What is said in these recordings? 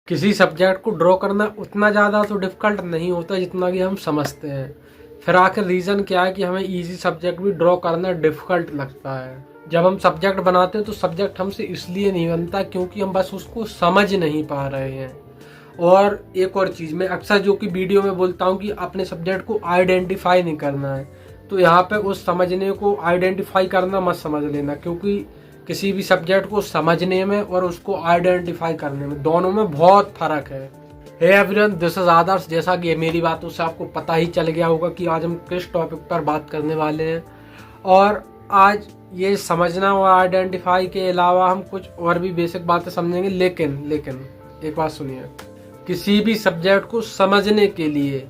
किसी सब्जेक्ट को ड्रॉ करना उतना ज़्यादा तो डिफ़िकल्ट नहीं होता जितना कि हम समझते हैं। फिर आखिर रीज़न क्या है कि हमें इजी सब्जेक्ट भी ड्रॉ करना डिफ़िकल्ट लगता है। जब हम सब्जेक्ट बनाते हैं तो सब्जेक्ट हमसे इसलिए नहीं बनता क्योंकि हम बस उसको समझ नहीं पा रहे हैं। और एक और चीज़ मैं अक्सर जो कि वीडियो में बोलता हूँ कि अपने सब्जेक्ट को आइडेंटिफाई नहीं करना है, तो यहाँ पे उस समझने को आइडेंटिफाई करना मत समझ लेना, क्योंकि किसी भी सब्जेक्ट को समझने में और उसको आइडेंटिफाई करने में दोनों में बहुत फर्क है। हे एवरीवन, दिस इज आदर्श। जैसा कि मेरी बातों से आपको पता ही चल गया होगा कि आज हम किस टॉपिक पर बात करने वाले हैं। और आज ये समझना और आइडेंटिफाई के अलावा हम कुछ और भी बेसिक बातें समझेंगे। लेकिन एक बात सुनिए, किसी भी सब्जेक्ट को समझने के लिए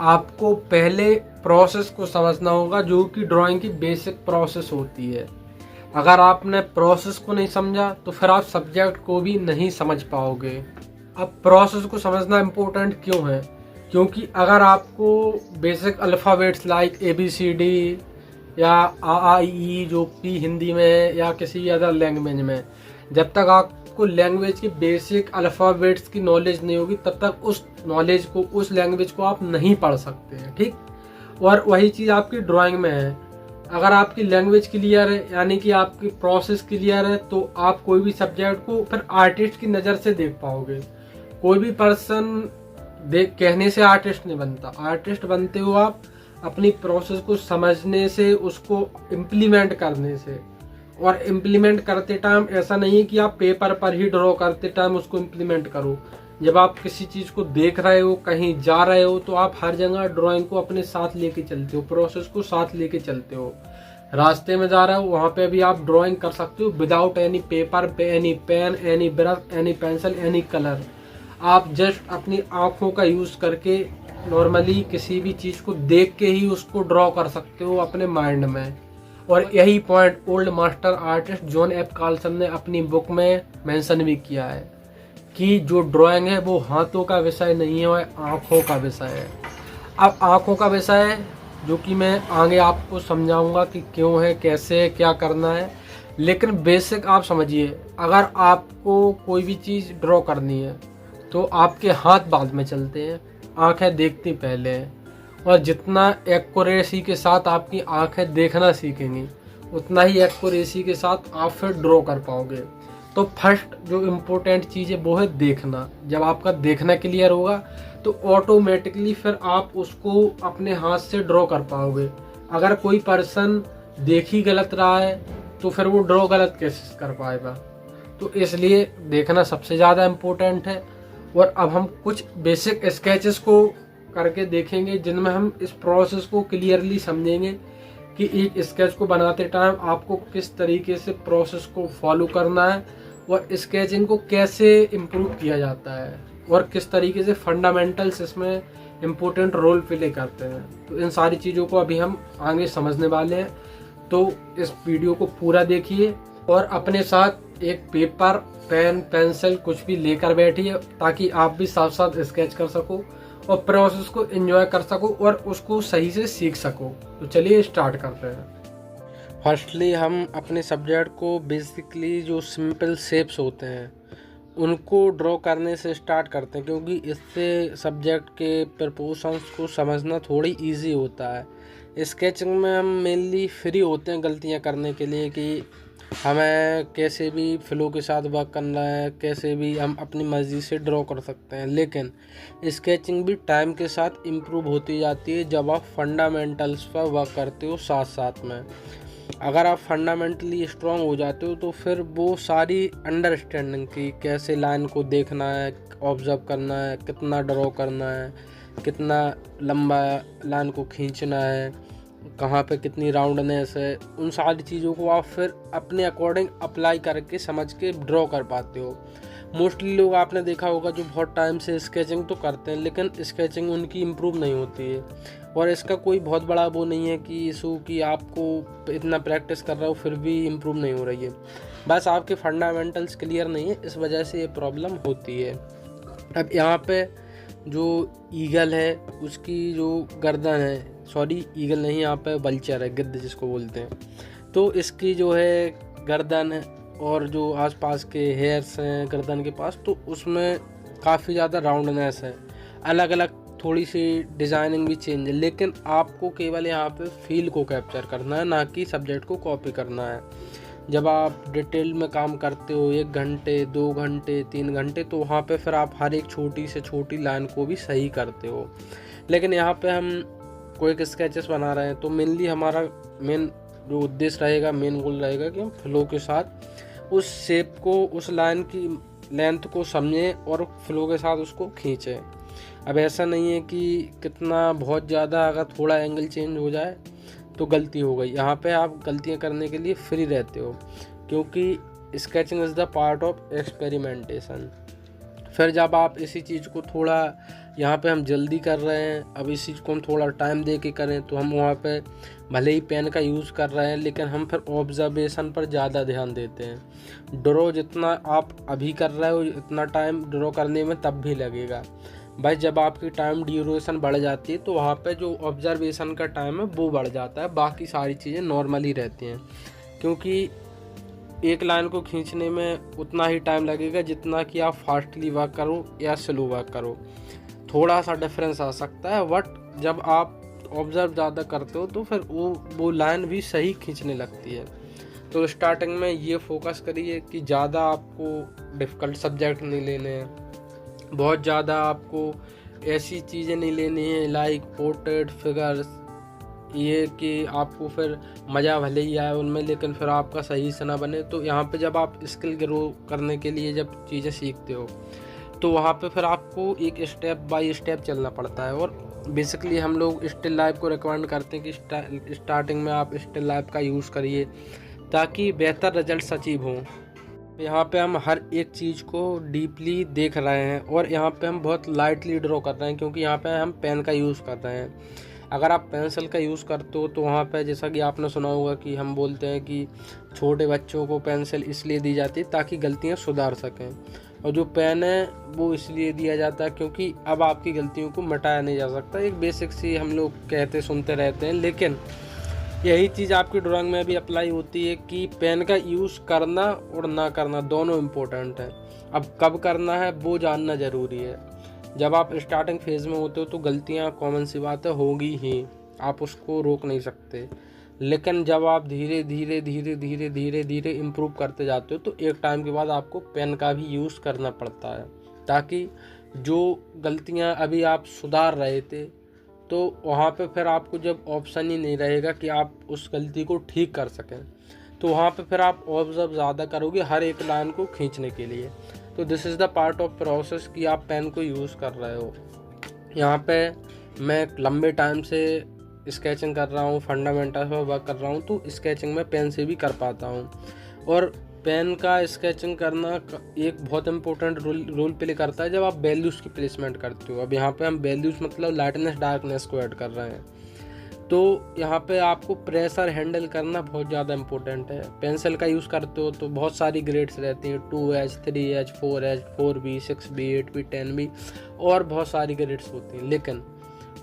आपको पहले प्रोसेस को समझना होगा, जो कि ड्राइंग की बेसिक प्रोसेस होती है। अगर आपने प्रोसेस को नहीं समझा तो फिर आप सब्जेक्ट को भी नहीं समझ पाओगे। अब प्रोसेस को समझना इम्पोर्टेंट क्यों है? क्योंकि अगर आपको बेसिक अल्फ़ाबेट्स लाइक ABCD या AAE जो पी हिंदी में है या किसी अदर लैंग्वेज में, जब तक आपको लैंग्वेज की बेसिक अल्फ़ाबेट्स की नॉलेज नहीं होगी तब तक उस नॉलेज को, उस लैंग्वेज को आप नहीं पढ़ सकते हैं। ठीक, और वही चीज़ आपकी ड्राइंग में है। अगर आपकी लैंग्वेज क्लियर है, यानी कि आपकी प्रोसेस क्लियर है, तो आप कोई भी सब्जेक्ट को फिर आर्टिस्ट की नज़र से देख पाओगे। कोई भी पर्सन देख कहने से आर्टिस्ट नहीं बनता। आर्टिस्ट बनते हो आप अपनी प्रोसेस को समझने से, उसको इम्प्लीमेंट करने से। और इम्प्लीमेंट करते टाइम ऐसा नहीं है कि आप पेपर पर ही ड्रॉ करते टाइम उसको इम्प्लीमेंट करो। जब आप किसी चीज़ को देख रहे हो, कहीं जा रहे हो, तो आप हर जगह ड्राइंग को अपने साथ लेके चलते हो, प्रोसेस को साथ लेके चलते हो। रास्ते में जा रहे हो, वहाँ पे भी आप ड्राइंग कर सकते हो without any paper, any pen, any brush, any pencil, any colour. आप जस्ट अपनी आँखों का यूज़ करके नॉर्मली किसी भी चीज़ को देख के ही उसको ड्रॉ कर सकते हो अपने माइंड में। और यही point old master artist John F Carlson ने अपनी बुक में मेंशन भी किया है कि जो ड्राइंग है वो हाथों का विषय नहीं है, वह आँखों का विषय है। अब आँखों का विषय है जो कि मैं आगे आपको समझाऊंगा कि क्यों है, कैसे है, क्या करना है। लेकिन बेसिक आप समझिए, अगर आपको कोई भी चीज़ ड्रॉ करनी है तो आपके हाथ बाद में चलते हैं, आंखें देखती पहले हैं। और जितना एक्यूरेसी के साथ आपकी आंखें देखना सीखेंगी, उतना ही एक्यूरेसी के साथ आप फिर ड्रॉ कर पाओगे। तो फर्स्ट जो इम्पोर्टेंट चीज़ है वो है देखना। जब आपका देखना क्लियर होगा तो ऑटोमेटिकली फिर आप उसको अपने हाथ से ड्रॉ कर पाओगे। अगर कोई पर्सन देख ही गलत रहा है तो फिर वो ड्रॉ गलत कैसे कर पाएगा? तो इसलिए देखना सबसे ज़्यादा इम्पोर्टेंट है। और अब हम कुछ बेसिक स्केचेस को करके देखेंगे जिनमें हम इस प्रोसेस को क्लियरली समझेंगे कि एक स्केच को बनाते टाइम आपको किस तरीके से प्रोसेस को फॉलो करना है और स्केचिंग को कैसे इम्प्रूव किया जाता है और किस तरीके से फंडामेंटल्स इसमें इम्पोर्टेंट रोल प्ले करते हैं। तो इन सारी चीज़ों को अभी हम आगे समझने वाले हैं। तो इस वीडियो को पूरा देखिए और अपने साथ एक पेपर, पेन, पेंसिल कुछ भी लेकर बैठिए ताकि आप भी साथ साथ स्केच कर सको और प्रोसेस को एंजॉय कर सको और उसको सही से सीख सको। तो चलिए स्टार्ट करते हैं। फर्स्टली हम अपने सब्जेक्ट को बेसिकली जो सिंपल शेप्स होते हैं उनको ड्रॉ करने से स्टार्ट करते हैं, क्योंकि इससे सब्जेक्ट के प्रपोर्शंस को समझना थोड़ी इजी होता है। स्केचिंग में हम मेनली फ्री होते हैं गलतियां करने के लिए कि हमें कैसे भी फ्लो के साथ वर्क करना है, कैसे भी हम अपनी मर्ज़ी से ड्रॉ कर सकते हैं। लेकिन स्केचिंग भी टाइम के साथ इम्प्रूव होती जाती है जब आप फंडामेंटल्स पर वर्क करते हो साथ साथ में। अगर आप फंडामेंटली स्ट्रॉन्ग हो जाते हो तो फिर वो सारी अंडरस्टैंडिंग की कैसे लाइन को देखना है, ऑब्जर्व करना है, कितना ड्रॉ करना है, कितना लंबा लाइन को खींचना है, कहाँ पे कितनी राउंडनेस है, उन सारी चीज़ों को आप फिर अपने अकॉर्डिंग अप्लाई करके समझ के ड्रॉ कर पाते हो। मोस्टली लोग आपने देखा होगा जो बहुत टाइम से स्केचिंग तो करते हैं लेकिन स्केचिंग उनकी इम्प्रूव नहीं होती है। और इसका कोई बहुत बड़ा वो नहीं है कि इशू कि आपको इतना प्रैक्टिस कर रहे हो फिर भी इम्प्रूव नहीं हो रही है, बस आपके फंडामेंटल्स क्लियर नहीं है, इस वजह से ये प्रॉब्लम होती है। अब यहाँ पे जो ईगल है उसकी जो गर्दन है, सॉरी ईगल नहीं, यहाँ पे वल्चर है, गिद्ध जिसको बोलते हैं, तो इसकी जो है गर्दन है और जो आसपास के हेयर्स हैं गर्दन के पास, तो उसमें काफ़ी ज़्यादा राउंडनेस है, अलग अलग थोड़ी सी डिज़ाइनिंग भी चेंज है, लेकिन आपको केवल यहाँ पे फील को कैप्चर करना है, ना कि सब्जेक्ट को कॉपी करना है। जब आप डिटेल में काम करते हो 1 घंटे 2 घंटे 3 घंटे, तो वहाँ पे फिर आप हर एक छोटी से छोटी लाइन को भी सही करते हो। लेकिन यहाँ पे हम कोई स्केचेस बना रहे हैं तो मेनली हमारा मेन जो उद्देश्य रहेगा, मेन गोल रहेगा कि हम फ्लो के साथ उस शेप को, उस लाइन की लेंथ को समझें और फ्लो के साथ उसको खींचें। अब ऐसा नहीं है कि कितना बहुत ज़्यादा अगर थोड़ा एंगल चेंज हो जाए तो गलती हो गई। यहाँ पे आप गलतियाँ करने के लिए फ्री रहते हो, क्योंकि sketching is the part of experimentation. फिर जब आप इसी चीज़ को थोड़ा, यहाँ पे हम जल्दी कर रहे हैं, अब इस चीज़ को हम थोड़ा टाइम दे के करें, तो हम वहाँ पे भले ही पेन का यूज़ कर रहे हैं, लेकिन हम फिर ऑब्जर्वेशन पर ज़्यादा ध्यान देते हैं। ड्रॉ जितना आप अभी कर रहे हो इतना टाइम ड्रॉ करने में तब भी लगेगा भाई। जब आपकी टाइम ड्यूरेशन बढ़ जाती है तो वहाँ पे जो ऑब्जर्वेशन का टाइम है वो बढ़ जाता है, बाकी सारी चीज़ें नॉर्मल ही रहती हैं। क्योंकि एक लाइन को खींचने में उतना ही टाइम लगेगा जितना कि आप फास्टली वर्क करो या स्लो वर्क करो। थोड़ा सा डिफरेंस आ सकता है, बट जब आप ऑब्जर्व ज़्यादा करते हो तो फिर वो लाइन भी सही खींचने लगती है। तो स्टार्टिंग में ये फोकस करिए कि ज़्यादा आपको डिफ़िकल्ट सब्जेक्ट नहीं लेने हैं, बहुत ज़्यादा आपको ऐसी चीज़ें नहीं लेनी है लाइक पोर्ट्रेट फिगर्स, ये कि आपको फिर मज़ा भले ही आए उनमें लेकिन फिर आपका सही से ना बने। तो यहाँ पे जब आप स्किल ग्रो करने के लिए जब चीज़ें सीखते हो तो वहाँ पे फिर आपको एक स्टेप बाय स्टेप चलना पड़ता है। और बेसिकली हम लोग स्टिल लाइफ को रिकमेंड करते हैं कि स्टार्टिंग में आप स्टिल लाइफ का यूज़ करिए ताकि बेहतर रिजल्ट्स अचीव हों। यहाँ पे हम हर एक चीज़ को डीपली देख रहे हैं और यहाँ पे हम बहुत लाइटली ड्रॉ कर रहे हैं, क्योंकि यहाँ पे हम पेन का यूज़ कर रहे हैं। अगर आप पेंसिल का यूज़ करते हो तो वहाँ पे जैसा कि आपने सुना होगा कि हम बोलते हैं कि छोटे बच्चों को पेंसिल इसलिए दी जाती है ताकि गलतियाँ सुधार सकें, और जो पेन है वो इसलिए दिया जाता है क्योंकि अब आपकी गलतियों को मिटाया नहीं जा सकता। एक बेसिक सी हम लोग कहते सुनते रहते हैं, लेकिन यही चीज़ आपकी ड्राइंग में भी अप्लाई होती है कि पेन का यूज़ करना और ना करना दोनों इम्पोर्टेंट है। अब कब करना है वो जानना ज़रूरी है। जब आप स्टार्टिंग फेज़ में होते हो तो गलतियाँ कॉमन सी बात है होगी ही, आप उसको रोक नहीं सकते। लेकिन जब आप धीरे धीरे धीरे धीरे धीरे धीरे इम्प्रूव करते जाते हो तो एक टाइम के बाद आपको पेन का भी यूज़ करना पड़ता है, ताकि जो गलतियाँ अभी आप सुधार रहे थे तो वहाँ पे फिर आपको जब ऑप्शन ही नहीं रहेगा कि आप उस गलती को ठीक कर सकें, तो वहाँ पे फिर आप ऑब्जर्व ज़्यादा करोगे हर एक लाइन को खींचने के लिए। तो this is the part of process कि आप पेन को यूज़ कर रहे हो। यहाँ पे मैं लंबे टाइम से स्केचिंग कर रहा हूँ, फंडामेंटल पर वर्क कर रहा हूँ, तो स्केचिंग में पेन से भी कर पाता हूँ। और पेन का स्केचिंग करना एक बहुत इंपॉर्टेंट रोल प्ले करता है जब आप वैल्यूज़ की प्लेसमेंट करते हो। अब यहाँ पे हम वैल्यूज़ मतलब लाइटनेस डार्कनेस को ऐड कर रहे हैं, तो यहाँ पे आपको प्रेशर हैंडल करना बहुत ज़्यादा इंपॉर्टेंट है। पेंसिल का यूज़ करते हो तो बहुत सारी ग्रेड्स रहती हैं, 2H 3H 4H 4B 6B 8B 10B और बहुत सारी ग्रेड्स होती हैं। लेकिन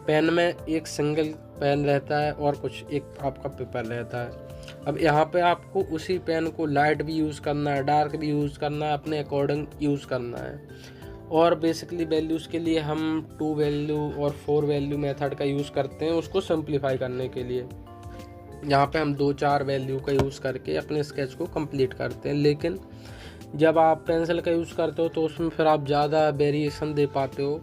पेन में एक सिंगल पेन रहता है और कुछ एक आपका पेपर रहता है। अब यहाँ पे आपको उसी पेन को लाइट भी यूज़ करना है, डार्क भी यूज़ करना है, अपने अकॉर्डिंग यूज़ करना है। और बेसिकली वैल्यूज़ के लिए हम 2 वैल्यू और 4 वैल्यू मेथड का यूज़ करते हैं उसको सिंप्लीफाई करने के लिए। यहाँ पे हम 2-4 वैल्यू का यूज़ करके अपने स्केच को कंप्लीट करते हैं। लेकिन जब आप पेंसिल का यूज़ करते हो तो उसमें फिर आप ज़्यादा वेरिएशन दे पाते हो।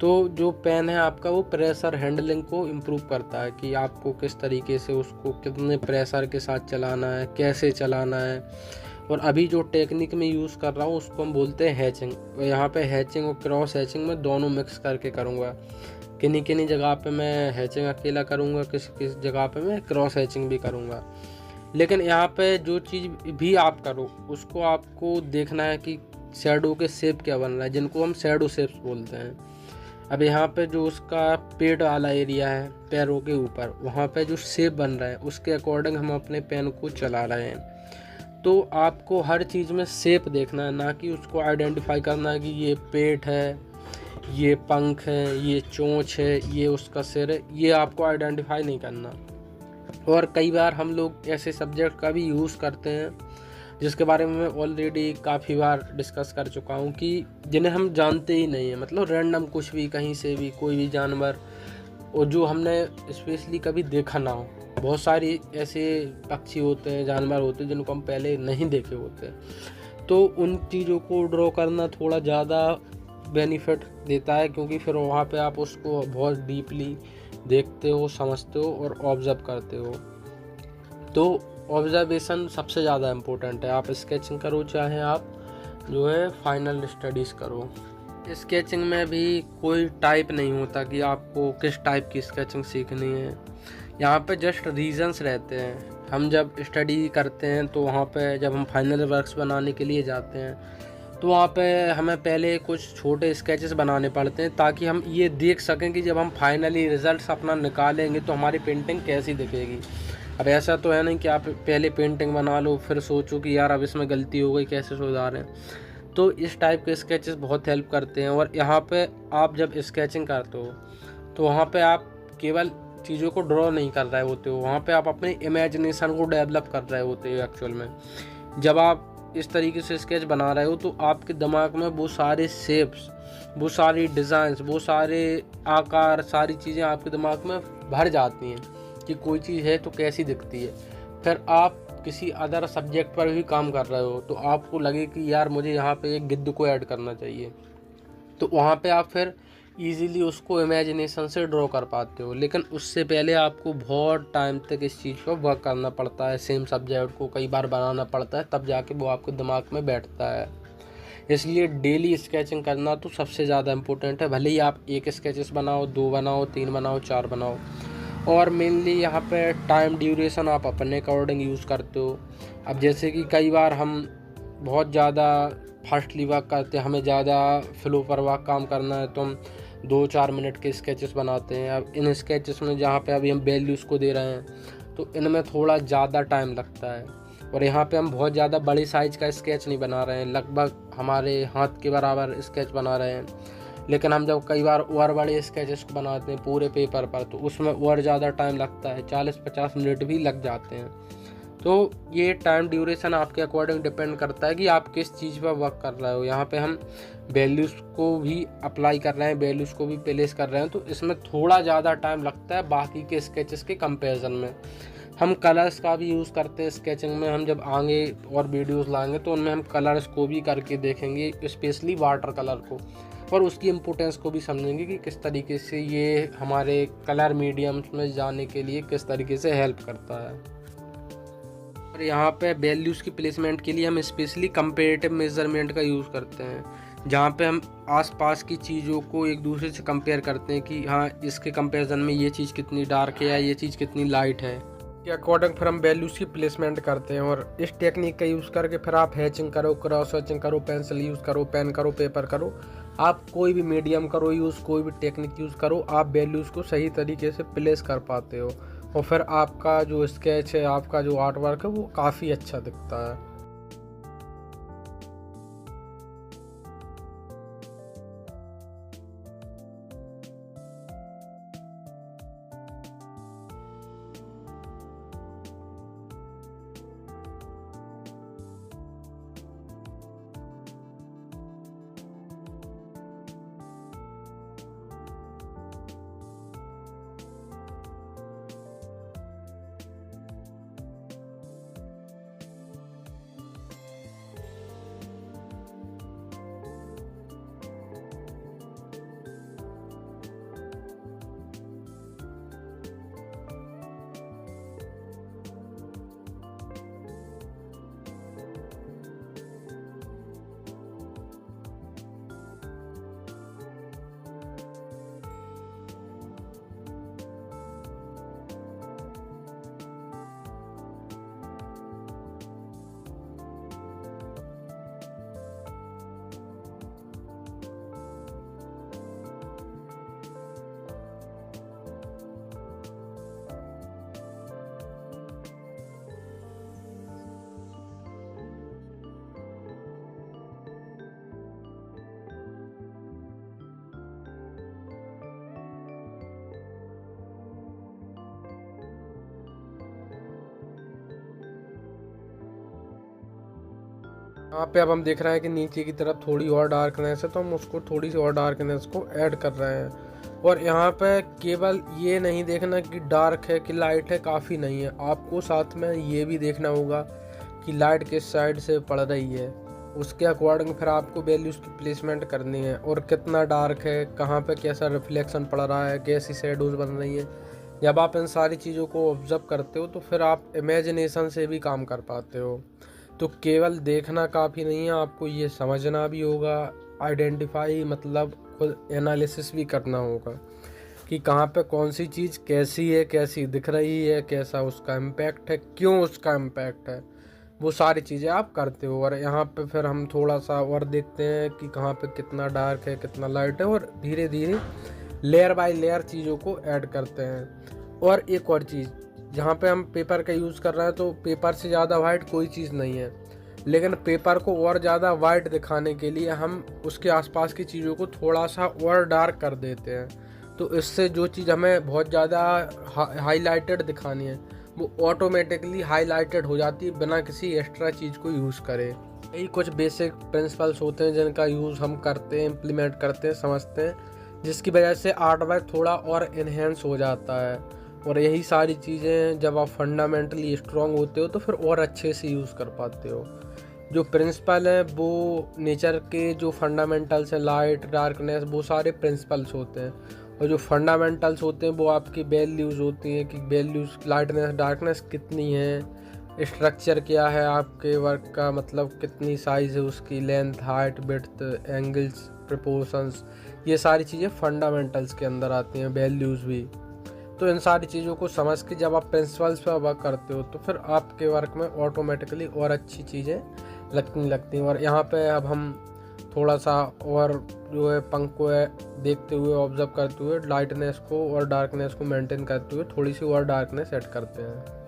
तो जो पेन है आपका वो प्रेशर हैंडलिंग को इम्प्रूव करता है कि आपको किस तरीके से उसको कितने प्रेशर के साथ चलाना है, कैसे चलाना है। और अभी जो टेक्निक में यूज़ कर रहा हूँ उसको हम बोलते हैं हैचिंग। यहाँ पे हैचिंग और क्रॉस हैचिंग में दोनों मिक्स करके करूँगा। किन्हीं जगह पे मैं हैचिंग अकेला करूँगा, किस जगह पे मैं क्रॉस हैचिंग भी करूँगा। लेकिन यहाँ पे जो चीज़ भी आप करो उसको आपको देखना है कि शैडो के शेप क्या बन रहा है, जिनको हम शैडो शेप्स बोलते हैं। अब यहाँ पे जो उसका पेट वाला एरिया है पैरों के ऊपर, वहाँ पे जो शेप बन रहा है उसके अकॉर्डिंग हम अपने पेन को चला रहे हैं। तो आपको हर चीज़ में शेप देखना है, ना कि उसको आइडेंटिफाई करना है कि ये पेट है, ये पंख है, ये चोंच है, ये उसका सिर है। ये आपको आइडेंटिफाई नहीं करना। और कई बार हम लोग ऐसे सब्जेक्ट का भी यूज़ करते हैं जिसके बारे में मैं ऑलरेडी काफ़ी बार डिस्कस कर चुका हूँ कि जिन्हें हम जानते ही नहीं हैं, मतलब रैंडम कुछ भी कहीं से भी कोई भी जानवर, और जो हमने स्पेशली कभी देखा ना हो। बहुत सारी ऐसे पक्षी होते हैं, जानवर होते हैं जिनको हम पहले नहीं देखे होते, तो उन चीज़ों को ड्रॉ करना थोड़ा ज़्यादा बेनिफिट देता है, क्योंकि फिर वहाँ पे आप उसको बहुत डीपली देखते हो, समझते हो और ऑब्ज़र्व करते हो। तो ऑब्ज़र्वेशन सबसे ज़्यादा इम्पोर्टेंट है। आप स्केचिंग करो चाहे आप जो है फाइनल स्टडीज़ करो। स्केचिंग में भी कोई टाइप नहीं होता कि आपको किस टाइप की स्केचिंग सीखनी है। यहाँ पे जस्ट रीजंस रहते हैं। हम जब स्टडी करते हैं तो वहाँ पे जब हम फाइनल वर्क्स बनाने के लिए जाते हैं तो वहाँ पे हमें पहले कुछ छोटे स्केचेस बनाने पड़ते हैं, ताकि हम ये देख सकें कि जब हम फाइनली रिजल्ट्स अपना निकालेंगे तो हमारी पेंटिंग कैसी दिखेगी। अब ऐसा तो है नहीं कि आप पहले पेंटिंग बना लो फिर सोचो कि यार अब इसमें गलती हो गई, कैसे सुधारें। तो इस टाइप के स्केचेस बहुत हेल्प करते हैं। और यहाँ पे आप जब स्केचिंग करते हो तो वहाँ पे आप केवल चीज़ों को ड्रॉ नहीं कर रहे होते हो, वहाँ पे आप अपने इमेजिनेशन को डेवलप कर रहे होते हो एक्चुअल में। जब आप इस तरीके से स्केच बना रहे हो तो आपके दिमाग में वो सारे शेप्स, वो सारी डिज़ाइंस, वो सारे आकार, सारी चीज़ें आपके दिमाग में भर जाती हैं कि कोई चीज़ है तो कैसी दिखती है। फिर आप किसी अदर सब्जेक्ट पर भी काम कर रहे हो तो आपको लगे कि यार मुझे यहाँ पे एक गिद्ध को ऐड करना चाहिए, तो वहाँ पे आप फिर इजीली उसको इमेजिनेशन से ड्रॉ कर पाते हो। लेकिन उससे पहले आपको बहुत टाइम तक इस चीज़ पर वर्क करना पड़ता है, सेम सब्जेक्ट को कई बार बनाना पड़ता है, तब जाके वो आपके दिमाग में बैठता है। इसलिए डेली स्केचिंग करना तो सबसे ज़्यादा इम्पोर्टेंट है। भले ही आप एक स्केचेस बनाओ, 2 बनाओ, 3 बनाओ, 4 बनाओ। और मेनली यहाँ पे टाइम ड्यूरेशन आप अपने अकॉर्डिंग यूज़ करते हो। अब जैसे कि कई बार हम बहुत ज़्यादा फास्टली वर्क करते हैं, हमें ज़्यादा फ्लो पर वर्क काम करना है, तो हम 2-4 मिनट के स्केचेस बनाते हैं। अब इन स्केचेस में जहाँ पे अभी हम वैल्यूज़ को दे रहे हैं तो इनमें थोड़ा ज़्यादा टाइम लगता है। और यहाँ पे हम बहुत ज़्यादा बड़ी साइज़ का स्केच नहीं बना रहे हैं, लगभग हमारे हाथ के बराबर स्केच बना रहे हैं। लेकिन हम जब कई बार और बड़े स्केचेस को बनाते हैं पूरे पेपर पर तो उसमें और ज़्यादा टाइम लगता है, 40-50 मिनट भी लग जाते हैं। तो ये टाइम ड्यूरेशन आपके अकॉर्डिंग डिपेंड करता है कि आप किस चीज़ पर वर्क कर रहे हो। यहाँ पे हम वैल्यूज़ को भी अप्लाई कर रहे हैं, वैल्यूज़ को भी प्लेस कर रहे हैं, तो इसमें थोड़ा ज़्यादा टाइम लगता है बाकी के स्केचेस के कंपैरिजन में। हम कलर्स का भी यूज़ करते हैं स्केचिंग में। हम जब आगे और वीडियोस लाएंगे तो उनमें हम कलर्स को भी करके देखेंगे, स्पेशली वाटर कलर को, और उसकी इम्पोर्टेंस को भी समझेंगे कि किस तरीके से ये हमारे कलर मीडियम्स में जाने के लिए किस तरीके से हेल्प करता है। और यहाँ पे वैल्यूज़ की प्लेसमेंट के लिए हम स्पेशली कंपेरेटिव मेजरमेंट का यूज़ करते हैं, जहाँ पे हम आसपास की चीज़ों को एक दूसरे से कंपेयर करते हैं कि हाँ इसके कंपैरिजन में ये चीज़ कितनी डार्क है या ये चीज़ कितनी लाइट है, के अकॉर्डिंग फिर हम वैल्यूज़ की प्लेसमेंट करते हैं। और इस टेक्निक का यूज़ करके फिर आप हैचिंग करो, क्रॉस हैचिंग करो, पेंसिल यूज़ करो, पेन करो, पेपर करो, आप कोई भी मीडियम करो यूज़, कोई भी टेक्निक यूज़ करो, आप वैल्यूज़ को सही तरीके से प्लेस कर पाते हो। और फिर आपका जो स्केच है, आपका जो आर्ट वर्क है, वो काफ़ी अच्छा दिखता है। यहाँ पे अब हम देख रहे हैं कि नीचे की तरफ थोड़ी और डार्कनेस है, तो हम उसको थोड़ी सी और डार्कनेस को ऐड कर रहे हैं। और यहाँ पे केवल ये नहीं देखना कि डार्क है कि लाइट है, काफ़ी नहीं है, आपको साथ में ये भी देखना होगा कि लाइट किस साइड से पड़ रही है। उसके अकॉर्डिंग फिर आपको वैल्यूज़ की प्लेसमेंट करनी है, और कितना डार्क है, कहाँ पे कैसा रिफ्लेक्शन पड़ रहा है, कैसी शेडोज बन रही है। जब आप इन सारी चीज़ों को ऑब्जर्व करते हो तो फिर आप इमेजिनेशन से भी काम कर पाते हो। तो केवल देखना काफ़ी नहीं है, आपको ये समझना भी होगा, आइडेंटिफाई मतलब खुद एनालिसिस भी करना होगा कि कहाँ पे कौन सी चीज़ कैसी है, कैसी दिख रही है, कैसा उसका इम्पैक्ट है, क्यों उसका इम्पैक्ट है, वो सारी चीज़ें आप करते हो। और यहाँ पे फिर हम थोड़ा सा और देखते हैं कि कहाँ पे कितना डार्क है, कितना लाइट है, और धीरे धीरे लेयर बाय लेयर चीज़ों को ऐड करते हैं। और एक और चीज़, जहाँ पे हम पेपर का यूज़ कर रहे हैं तो पेपर से ज़्यादा वाइट कोई चीज़ नहीं है, लेकिन पेपर को और ज़्यादा वाइट दिखाने के लिए हम उसके आसपास की चीज़ों को थोड़ा सा और डार्क कर देते हैं। तो इससे जो चीज़ हमें बहुत ज़्यादा हाईलाइटेड दिखानी है वो ऑटोमेटिकली हाईलाइटेड हो जाती है बिना किसी एक्स्ट्रा चीज़ को यूज़ करे। यही कुछ बेसिक प्रिंसिपल्स होते हैं जिनका यूज़ हम करते हैं, इम्प्लीमेंट करते हैं, समझते हैं, जिसकी वजह से आर्ट वर्क थोड़ा और इन्हेंस हो जाता है। और यही सारी चीज़ें जब आप फंडामेंटली स्ट्रॉन्ग होते हो तो फिर और अच्छे से यूज़ कर पाते हो। जो प्रिंसिपल हैं वो नेचर के जो फंडामेंटल्स हैं, लाइट, डार्कनेस, वो सारे प्रिंसिपल्स होते हैं। और जो फंडामेंटल्स होते हैं वो आपकी वैल्यूज़ होती हैं कि वैल्यूज़, लाइटनेस, डार्कनेस कितनी है, स्ट्रक्चर क्या है आपके वर्क का, मतलब कितनी साइज़ है उसकी, length, height, width, angles, proportions, ये सारी चीज़ें फंडामेंटल्स के अंदर आती हैं, वैल्यूज़ भी। तो इन सारी चीज़ों को समझ के जब आप प्रिंसिपल्स पर वर्क करते हो तो फिर आपके वर्क में ऑटोमेटिकली और अच्छी चीज़ें लगती हैं। और यहाँ पे अब हम थोड़ा सा और जो है पंख को है देखते हुए, ऑब्जर्व करते हुए, लाइटनेस को और डार्कनेस को मेंटेन करते हुए थोड़ी सी और डार्कनेस ऐड करते हैं।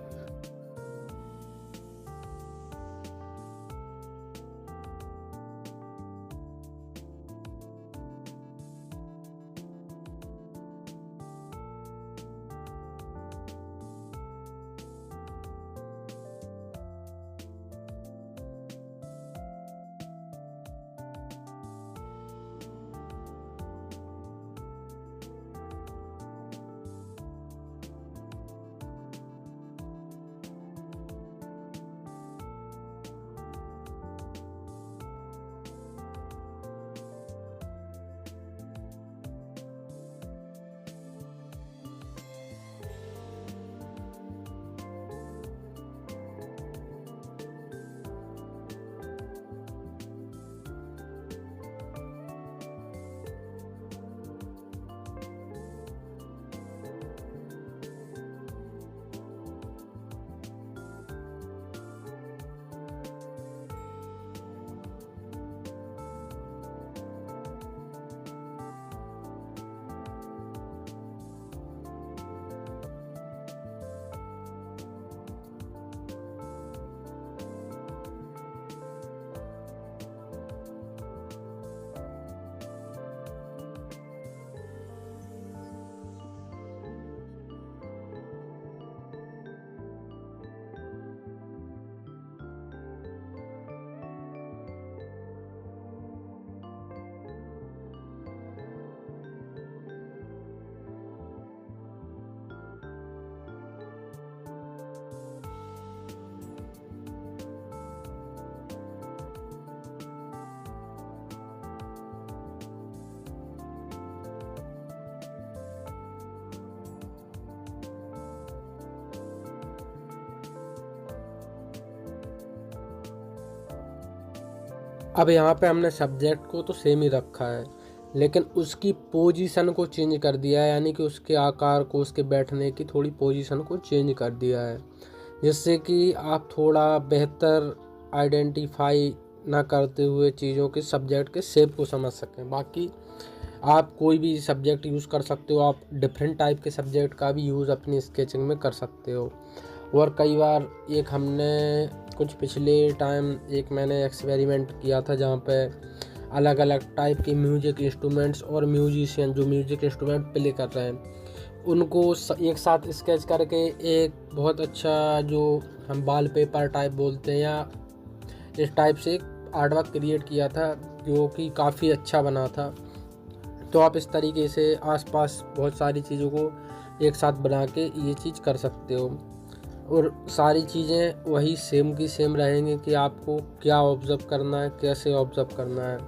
अब यहाँ पे हमने सब्जेक्ट को तो सेम ही रखा है, लेकिन उसकी पोजीशन को चेंज कर दिया है, यानी कि उसके आकार को, उसके बैठने की थोड़ी पोजीशन को चेंज कर दिया है, जिससे कि आप थोड़ा बेहतर आइडेंटिफाई ना करते हुए चीज़ों के सब्जेक्ट के शेप को समझ सकें। बाकी आप कोई भी सब्जेक्ट यूज़ कर सकते हो, आप डिफरेंट टाइप के सब्जेक्ट का भी यूज़ अपनी स्केचिंग में कर सकते हो। और कई बार एक हमने कुछ पिछले टाइम एक मैंने एक्सपेरिमेंट किया था जहाँ पे अलग अलग टाइप के म्यूजिक इंस्ट्रूमेंट्स और म्यूजिशियन जो म्यूजिक इंस्ट्रूमेंट प्ले कर रहे हैं उनको एक साथ स्केच करके एक बहुत अच्छा, जो हम वॉलपेपर टाइप बोलते हैं या इस टाइप से एक आर्ट वर्क क्रिएट किया था जो कि काफ़ी अच्छा बना था। तो आप इस तरीके से आसपास बहुत सारी चीज़ों को एक साथ बना के ये चीज़ कर सकते हो, और सारी चीज़ें वही सेम की सेम रहेंगी कि आपको क्या ऑब्ज़र्व करना है, कैसे ऑब्ज़र्व करना है।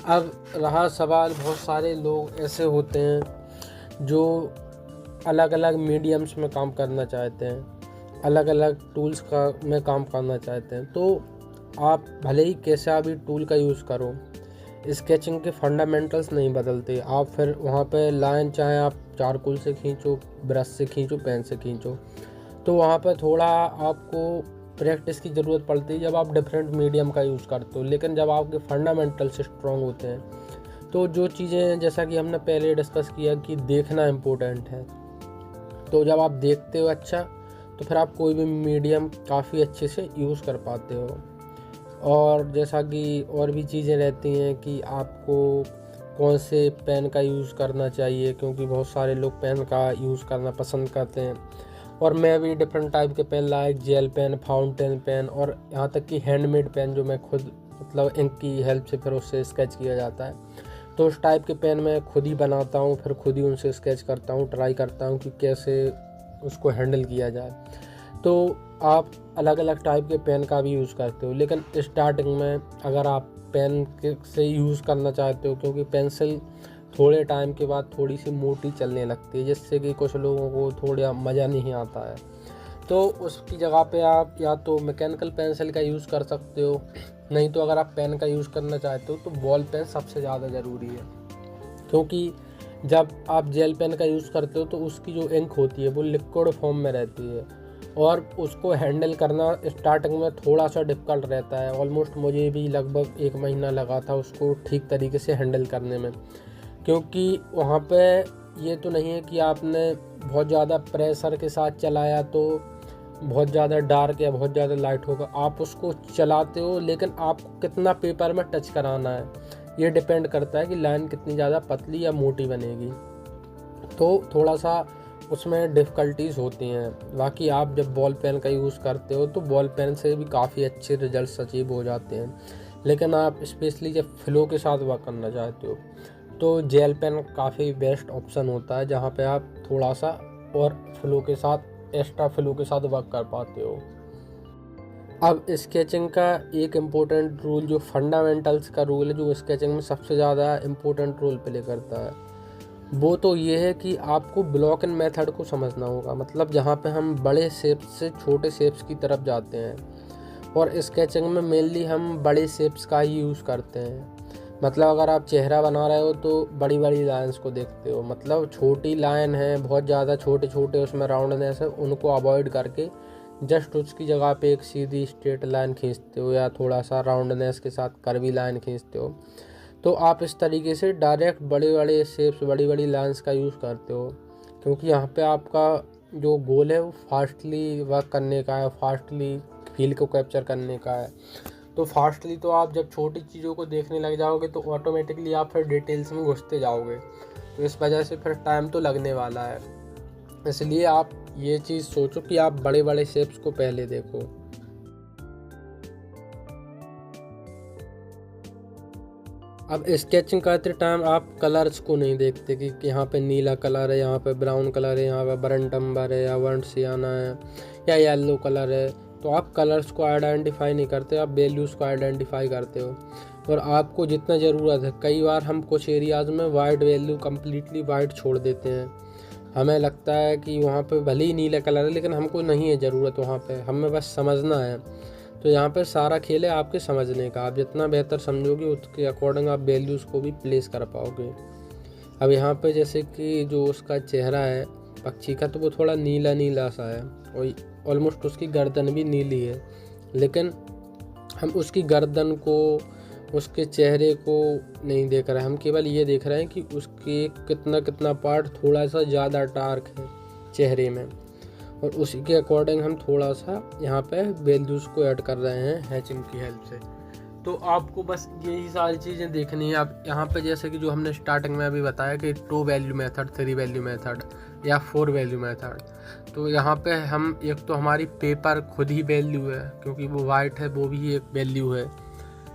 अब रहा सवाल, बहुत सारे लोग ऐसे होते हैं जो अलग अलग मीडियम्स में काम करना चाहते हैं, अलग अलग टूल्स का में काम करना चाहते हैं। तो आप भले ही कैसा भी टूल का यूज़ करो, स्केचिंग के फंडामेंटल्स नहीं बदलते। आप फिर वहाँ पे लाइन चाहे आप चारकोल से खींचो, ब्रश से खींचो, पेन से खींचो, तो वहाँ पे थोड़ा आपको प्रैक्टिस की ज़रूरत पड़ती है जब आप डिफरेंट मीडियम का यूज़ करते हो। लेकिन जब आपके फंडामेंटल्स स्ट्रॉन्ग होते हैं तो जो चीज़ें, जैसा कि हमने पहले डिस्कस किया कि देखना इम्पोर्टेंट है, तो जब आप देखते हो अच्छा, तो फिर आप कोई भी मीडियम काफ़ी अच्छे से यूज़ कर पाते हो। और जैसा कि और भी चीज़ें रहती हैं कि आपको कौन से पेन का यूज़ करना चाहिए, क्योंकि बहुत सारे लोग पेन का यूज़ करना पसंद करते हैं। और मैं भी डिफरेंट टाइप के pen, like gel pen, fountain pen, और यहाँ तक कि हैंडमेड पेन जो मैं खुद मतलब इंक की हेल्प से फिर उससे स्केच किया जाता है, तो उस टाइप के पेन मैं खुद ही बनाता हूँ, फिर खुद ही उनसे स्केच करता हूँ, ट्राई करता हूँ कि कैसे उसको हैंडल किया जाए। तो आप अलग अलग टाइप के पेन का भी यूज़ करते हो, लेकिन स्टार्टिंग में अगर आप पेन से यूज़ करना चाहते हो, क्योंकि पेंसिल थोड़े टाइम के बाद थोड़ी सी मोटी चलने लगती है, जिससे कि कुछ लोगों को थोड़ा मज़ा नहीं आता है, तो उसकी जगह पे आप या तो मैकेनिकल पेंसिल का यूज़ कर सकते हो, नहीं तो अगर आप पेन का यूज़ करना चाहते हो तो बॉल पेन सबसे ज़्यादा ज़रूरी है। क्योंकि जब आप जेल पेन का यूज़ करते हो तो उसकी जो इंक होती है वो लिक्विड फॉर्म में रहती है, और उसको हैंडल करना स्टार्टिंग में थोड़ा सा डिफ़िकल्ट रहता है। ऑलमोस्ट मुझे भी लगभग 1 महीना लगा था उसको ठीक तरीके से हैंडल करने में, क्योंकि वहाँ पे ये तो नहीं है कि आपने बहुत ज़्यादा प्रेशर के साथ चलाया तो बहुत ज़्यादा डार्क या बहुत ज़्यादा लाइट होगा। आप उसको चलाते हो, लेकिन आपको कितना पेपर में टच कराना है ये डिपेंड करता है कि लाइन कितनी ज़्यादा पतली या मोटी बनेगी। तो थोड़ा सा उसमें डिफ़िकल्टीज़ होती हैं। बाकी आप जब बॉल पेन का यूज़ करते हो तो बॉल पेन से भी काफ़ी अच्छे रिजल्ट्स अचीव हो जाते हैं। लेकिन आप स्पेशली जब फ्लो के साथ वर्क करना चाहते हो तो जेल पेन काफ़ी बेस्ट ऑप्शन होता है, जहाँ पे आप थोड़ा सा और फ्लो के साथ, एक्स्ट्रा फ्लो के साथ वर्क कर पाते हो। अब स्केचिंग का एक इम्पोर्टेंट रूल, जो फंडामेंटल्स का रूल है, जो स्केचिंग में सबसे ज़्यादा इम्पोर्टेंट रोल प्ले करता है, वो तो ये है कि आपको ब्लॉक एंड मेथड को समझना होगा। मतलब जहाँ पे हम बड़े शेप्स से छोटे शेप्स की तरफ जाते हैं, और स्केचिंग में मेनली हम बड़े शेप्स का ही यूज़ करते हैं। मतलब अगर आप चेहरा बना रहे हो तो बड़ी बड़ी लाइंस को देखते हो, मतलब छोटी लाइन है, बहुत ज़्यादा छोटे छोटे उसमें राउंडनेस है, उनको अवॉइड करके जस्ट उसकी जगह पे एक सीधी स्ट्रेट लाइन खींचते हो, या थोड़ा सा राउंडनेस के साथ कर्वी लाइन खींचते हो। तो आप इस तरीके से डायरेक्ट बड़े बड़े शेप्स, बड़ी बड़ी लाइंस का यूज़ करते हो, क्योंकि यहाँ पे आपका जो गोल है वो फास्टली वर्क करने का है, फास्टली फील को कैप्चर करने का है। तो फास्टली तो आप जब छोटी चीज़ों को देखने लग जाओगे तो ऑटोमेटिकली आप फिर डिटेल्स में घुसते जाओगे, तो इस वजह से फिर टाइम तो लगने वाला है। इसलिए आप ये चीज़ सोचो कि आप बड़े बड़े शेप्स को पहले देखो। अब स्केचिंग करते टाइम आप कलर्स को नहीं देखते कि यहाँ पे नीला कलर है, यहाँ पे ब्राउन कलर है, यहाँ पे बरन टम्बर है, या वर्न सियाना है, या येलो कलर है। तो आप कलर्स को आइडेंटिफाई नहीं करते, आप वैल्यूज़ को आइडेंटिफाई करते हो। और आपको जितना ज़रूरत है, कई बार हम कुछ एरियाज़ में वाइट वैल्यू कम्प्लीटली वाइट छोड़ देते हैं। हमें लगता है कि वहाँ पे भले ही नीला कलर है, लेकिन हमको नहीं है ज़रूरत वहाँ पे, हमें बस समझना है। तो यहाँ पे सारा खेल है आपके समझने का। आप जितना बेहतर समझोगे उसके अकॉर्डिंग आप वैल्यूज़ को भी प्लेस कर पाओगे। अब यहाँ पे जैसे कि जो उसका चेहरा है पक्षी का, तो वो थोड़ा नीला नीला सा है, और ऑलमोस्ट उसकी गर्दन भी नीली है, लेकिन हम उसकी गर्दन को, उसके चेहरे को नहीं देख रहे हैं, हम केवल ये देख रहे हैं कि उसके कितना कितना पार्ट थोड़ा सा ज़्यादा डार्क है चेहरे में, और उसी के अकॉर्डिंग हम थोड़ा सा यहाँ पे वैल्यूज़ को ऐड कर रहे हैं हैचिंग की हेल्प से। तो आपको बस यही सारी चीज़ें देखनी है। अब यहाँ पे जैसे कि जो हमने स्टार्टिंग में अभी बताया कि 2 वैल्यू मेथड, 3 वैल्यू मेथड या 4 वैल्यू मेथड, तो यहाँ पे हम एक तो हमारी पेपर खुद ही वैल्यू है, क्योंकि वो वाइट है, वो भी एक वैल्यू है।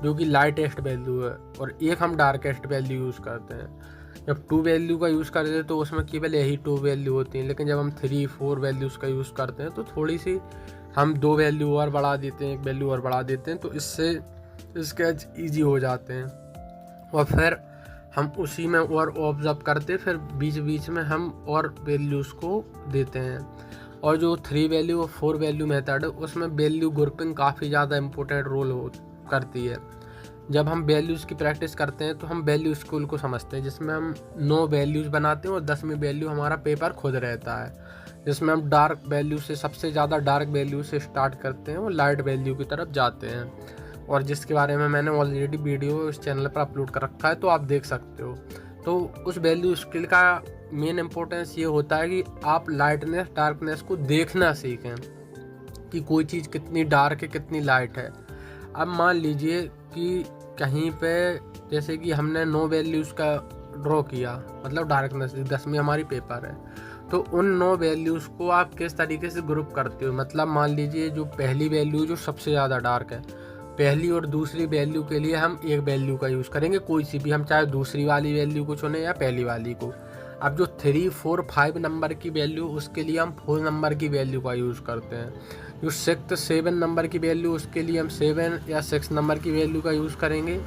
जो कि लाइटेस्ट वैल्यू है, और एक हम डार्केस्ट वैल्यू यूज़ करते हैं। जब 2 वैल्यू का यूज़ करते हैं तो उसमें केवल यही 2 वैल्यू होती हैं, लेकिन जब हम 3, 4 वैल्यूज़ का यूज़ करते हैं तो थोड़ी सी हम 2 वैल्यू और बढ़ा देते हैं, 1 वैल्यू और बढ़ा देते हैं, तो इससे स्केच ईजी हो जाते हैं। और फिर हम उसी में और ऑब्जर्व करते, फिर बीच बीच में हम और वैल्यूज़ को देते हैं। और जो 3 वैल्यू और 4 वैल्यू मेथड है उसमें वैल्यू ग्रुपिंग काफ़ी ज़्यादा इम्पोर्टेंट रोल करती है। जब हम वैल्यूज़ की प्रैक्टिस करते हैं तो हम वैल्यू स्कूल को समझते हैं, जिसमें हम 9 वैल्यूज़ बनाते हैं और 10वीं वैल्यू हमारा पेपर खुद रहता है, जिसमें हम डार्क वैल्यू से, सबसे ज़्यादा डार्क वैल्यू से स्टार्ट करते हैं और लाइट वैल्यू की तरफ जाते हैं, और जिसके बारे में मैंने ऑलरेडी वीडियो इस चैनल पर अपलोड कर रखा है, तो आप देख सकते हो। तो उस वैल्यू स्किल का मेन इम्पोर्टेंस ये होता है कि आप लाइटनेस डार्कनेस को देखना सीखें कि कोई चीज़ कितनी डार्क है कितनी लाइट है। अब मान लीजिए कि कहीं पे जैसे कि हमने 9 वैल्यूज़ का ड्रॉ किया, मतलब डार्कनेस 10वीं हमारी पेपर है, तो उन 9 वैल्यूज़ को आप किस तरीके से ग्रुप करते हो। मतलब मान लीजिए जो पहली वैल्यू जो सबसे ज़्यादा डार्क है, पहली और दूसरी वैल्यू के लिए हम एक वैल्यू का यूज़ करेंगे, कोई सी भी, हम चाहे दूसरी वाली वैल्यू को चुने या पहली वाली को। अब जो 3, 4, 5 नंबर की वैल्यू, उसके लिए हम 4 नंबर की वैल्यू का यूज़ करते हैं। जो 6, 7 नंबर की वैल्यू, उसके लिए हम 7 या 6 नंबर की वैल्यू का यूज़ करेंगे।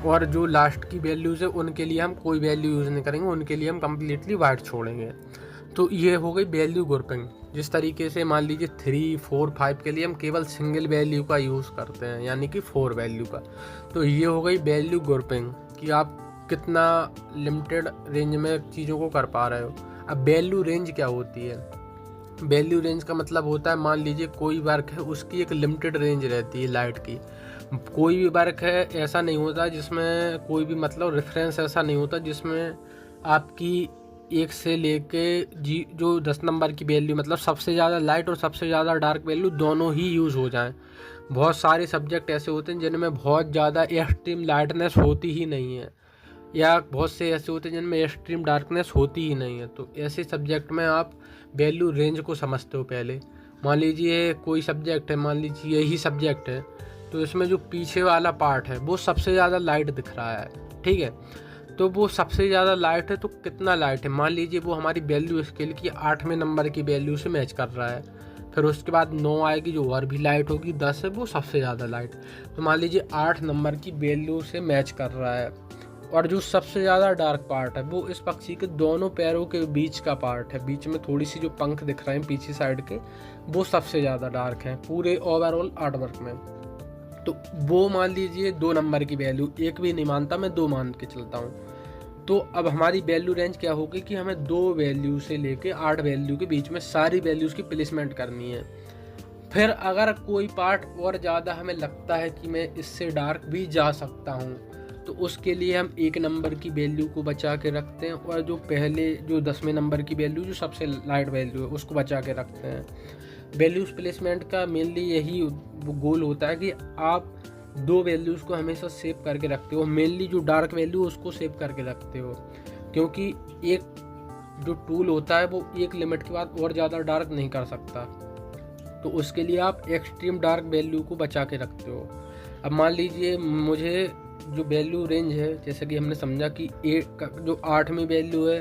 और जो लास्ट की वैल्यूज़ है उनके लिए हम कोई वैल्यू यूज़ नहीं करेंगे, उनके लिए हम कम्प्लीटली वाइट छोड़ेंगे। तो ये हो गई वैल्यू ग्रुपिंग। जिस तरीके से मान लीजिए 3, 4, 5 के लिए हम केवल सिंगल वैल्यू का यूज़ करते हैं, यानी कि 4 वैल्यू का। तो ये हो गई वैल्यू ग्रुपिंग कि आप कितना लिमिटेड रेंज में चीज़ों को कर पा रहे हो। अब वैल्यू रेंज क्या होती है? वैल्यू रेंज का मतलब होता है, मान लीजिए कोई वर्क है, उसकी एक लिमिटेड रेंज रहती है लाइट की। कोई भी वर्क है ऐसा नहीं होता जिसमें कोई भी, मतलब रेफरेंस ऐसा नहीं होता जिसमें आपकी 1 से लेके जो 10 नंबर की वैल्यू, मतलब सबसे ज़्यादा लाइट और सबसे ज़्यादा डार्क वैल्यू दोनों ही यूज़ हो जाएं। बहुत सारे सब्जेक्ट ऐसे होते हैं जिनमें बहुत ज़्यादा एक्सट्रीम लाइटनेस होती ही नहीं है, या बहुत से ऐसे होते हैं जिनमें एक्सट्रीम डार्कनेस होती ही नहीं है। तो ऐसे सब्जेक्ट में आप वैल्यू रेंज को समझते हो पहले। मान लीजिए कोई सब्जेक्ट है, मान लीजिए यही सब्जेक्ट है, तो इसमें जो पीछे वाला पार्ट है वो सबसे ज़्यादा लाइट दिख रहा है, ठीक है। तो वो सबसे ज़्यादा लाइट है, तो कितना लाइट है? मान लीजिए वो हमारी वैल्यू स्केल की 8वें नंबर की वैल्यू से मैच कर रहा है। फिर उसके बाद 9 आएगी जो और भी लाइट होगी, 10 है वो सबसे ज़्यादा लाइट। तो मान लीजिए 8 नंबर की वैल्यू से मैच कर रहा है, और जो सबसे ज़्यादा डार्क पार्ट है वो इस पक्षी के दोनों पैरों के बीच का पार्ट है, बीच में थोड़ी सी जो पंख दिख रहे हैं पीछे साइड के, वो सबसे ज़्यादा डार्क है पूरे ओवरऑल आर्ट वर्क में। तो वो मान लीजिए 2 नंबर की वैल्यू, एक भी नहीं मानता मैं, 2 मान के चलता हूँ। तो अब हमारी वैल्यू रेंज क्या होगी कि हमें 2 वैल्यू से लेके 8 वैल्यू के बीच में सारी वैल्यूज़ की प्लेसमेंट करनी है। फिर अगर कोई पार्ट और ज़्यादा हमें लगता है कि मैं इससे डार्क भी जा सकता हूँ, तो उसके लिए हम 1 नंबर की वैल्यू को बचा के रखते हैं, और जो पहले जो 10वें नंबर की वैल्यू जो सबसे लाइट वैल्यू है उसको बचा के रखते हैं। वैल्यूज़ प्लेसमेंट का मेनली यही गोल होता है कि आप 2 वैल्यूज़ को हमेशा सेव करके रखते हो। मेनली जो डार्क वैल्यू उसको सेव करके रखते हो, क्योंकि एक जो टूल होता है वो एक लिमिट के बाद और ज़्यादा डार्क नहीं कर सकता, तो उसके लिए आप एक्सट्रीम डार्क वैल्यू को बचा के रखते हो। अब मान लीजिए मुझे जो वैल्यू रेंज है, जैसे कि हमने समझा कि जो 8वीं वैल्यू है,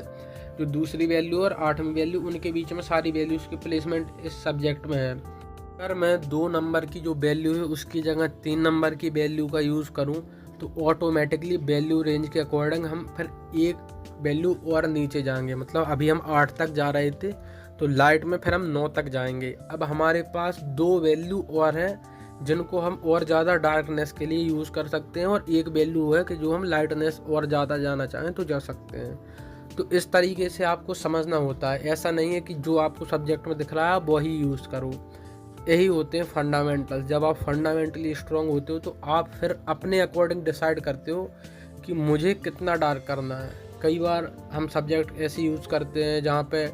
जो दूसरी वैल्यू और 8वीं वैल्यू, उनके बीच में सारी वैल्यूज़ की प्लेसमेंट इस सब्जेक्ट में है। अगर मैं 2 नंबर की जो वैल्यू है उसकी जगह 3 नंबर की वैल्यू का यूज़ करूं, तो ऑटोमेटिकली वैल्यू रेंज के अकॉर्डिंग हम फिर एक वैल्यू और नीचे जाएंगे। मतलब अभी हम 8 तक जा रहे थे, तो लाइट में फिर हम 9 तक जाएंगे। अब हमारे पास 2 वैल्यू और हैं जिनको हम और ज़्यादा डार्कनेस के लिए यूज़ कर सकते हैं, और एक वैल्यू है कि जो हम लाइटनेस और ज़्यादा जाना चाहें तो जा सकते हैं। तो इस तरीके से आपको समझना होता है। ऐसा नहीं है कि जो आपको सब्जेक्ट में दिख रहा है वही यूज़ करो। यही होते हैं फंडामेंटल्स। जब आप फंडामेंटली स्ट्रॉन्ग होते हो तो आप फिर अपने अकॉर्डिंग डिसाइड करते हो कि मुझे कितना डार्क करना है। कई बार हम सब्जेक्ट ऐसे यूज़ करते हैं जहाँ पे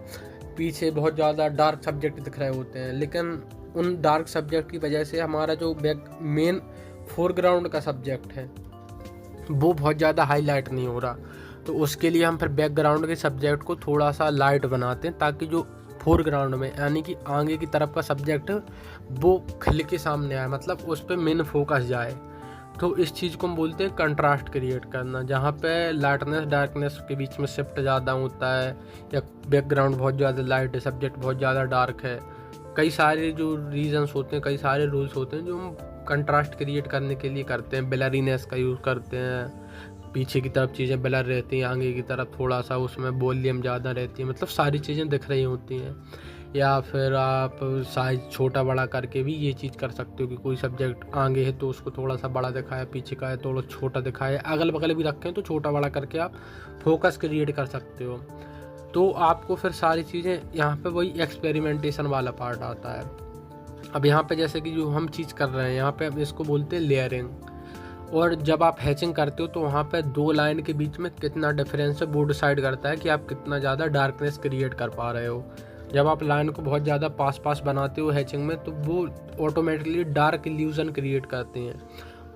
पीछे बहुत ज़्यादा डार्क सब्जेक्ट दिख रहे होते हैं, लेकिन उन डार्क सब्जेक्ट की वजह से हमारा जो मेन फोरग्राउंड का सब्जेक्ट है वो बहुत ज़्यादा हाईलाइट नहीं हो रहा, तो उसके लिए हम फिर बैकग्राउंड के सब्जेक्ट को थोड़ा सा लाइट बनाते हैं, ताकि जो फोरग्राउंड में यानी कि आगे की तरफ का सब्जेक्ट वो खिल के सामने आए, मतलब उस पर मेन फोकस जाए। तो इस चीज़ को हम बोलते हैं कंट्रास्ट क्रिएट करना, जहाँ पे लाइटनेस डार्कनेस के बीच में शिफ्ट ज़्यादा होता है, या बैकग्राउंड बहुत ज़्यादा लाइट है, सब्जेक्ट बहुत ज़्यादा डार्क है। कई सारे जो रीजंस होते हैं, कई सारे रूल्स होते हैं जो हम कंट्रास्ट क्रिएट करने के लिए करते हैं। ब्लरीनेस का यूज़ करते हैं, पीछे की तरफ चीज़ें ब्लर रहती हैं, आगे की तरफ थोड़ा सा उसमें वॉल्यूम ज़्यादा रहती है, मतलब सारी चीज़ें दिख रही होती हैं। या फिर आप साइज़ छोटा बड़ा करके भी ये चीज़ कर सकते हो कि कोई सब्जेक्ट आगे है तो उसको थोड़ा सा बड़ा दिखाया, पीछे का है थोड़ा छोटा दिखाया, अगल बगल भी रखें तो छोटा बड़ा करके आप फोकस क्रिएट कर सकते हो। तो आपको फिर सारी चीज़ें यहाँ पे वही एक्सपेरिमेंटेशन वाला पार्ट आता है। अब यहाँ पे जैसे कि जो हम चीज़ कर रहे हैं यहाँ पे, अब इसको बोलते हैं लेयरिंग। और जब आप हैचिंग करते हो तो वहाँ पे दो लाइन के बीच में कितना डिफरेंस है वो डिसाइड करता है कि आप कितना ज़्यादा डार्कनेस क्रिएट कर पा रहे हो। जब आप लाइन को बहुत ज़्यादा पास पास बनाते हो हैचिंग में तो वो ऑटोमेटिकली डार्क इल्यूजन क्रिएट करते हैं।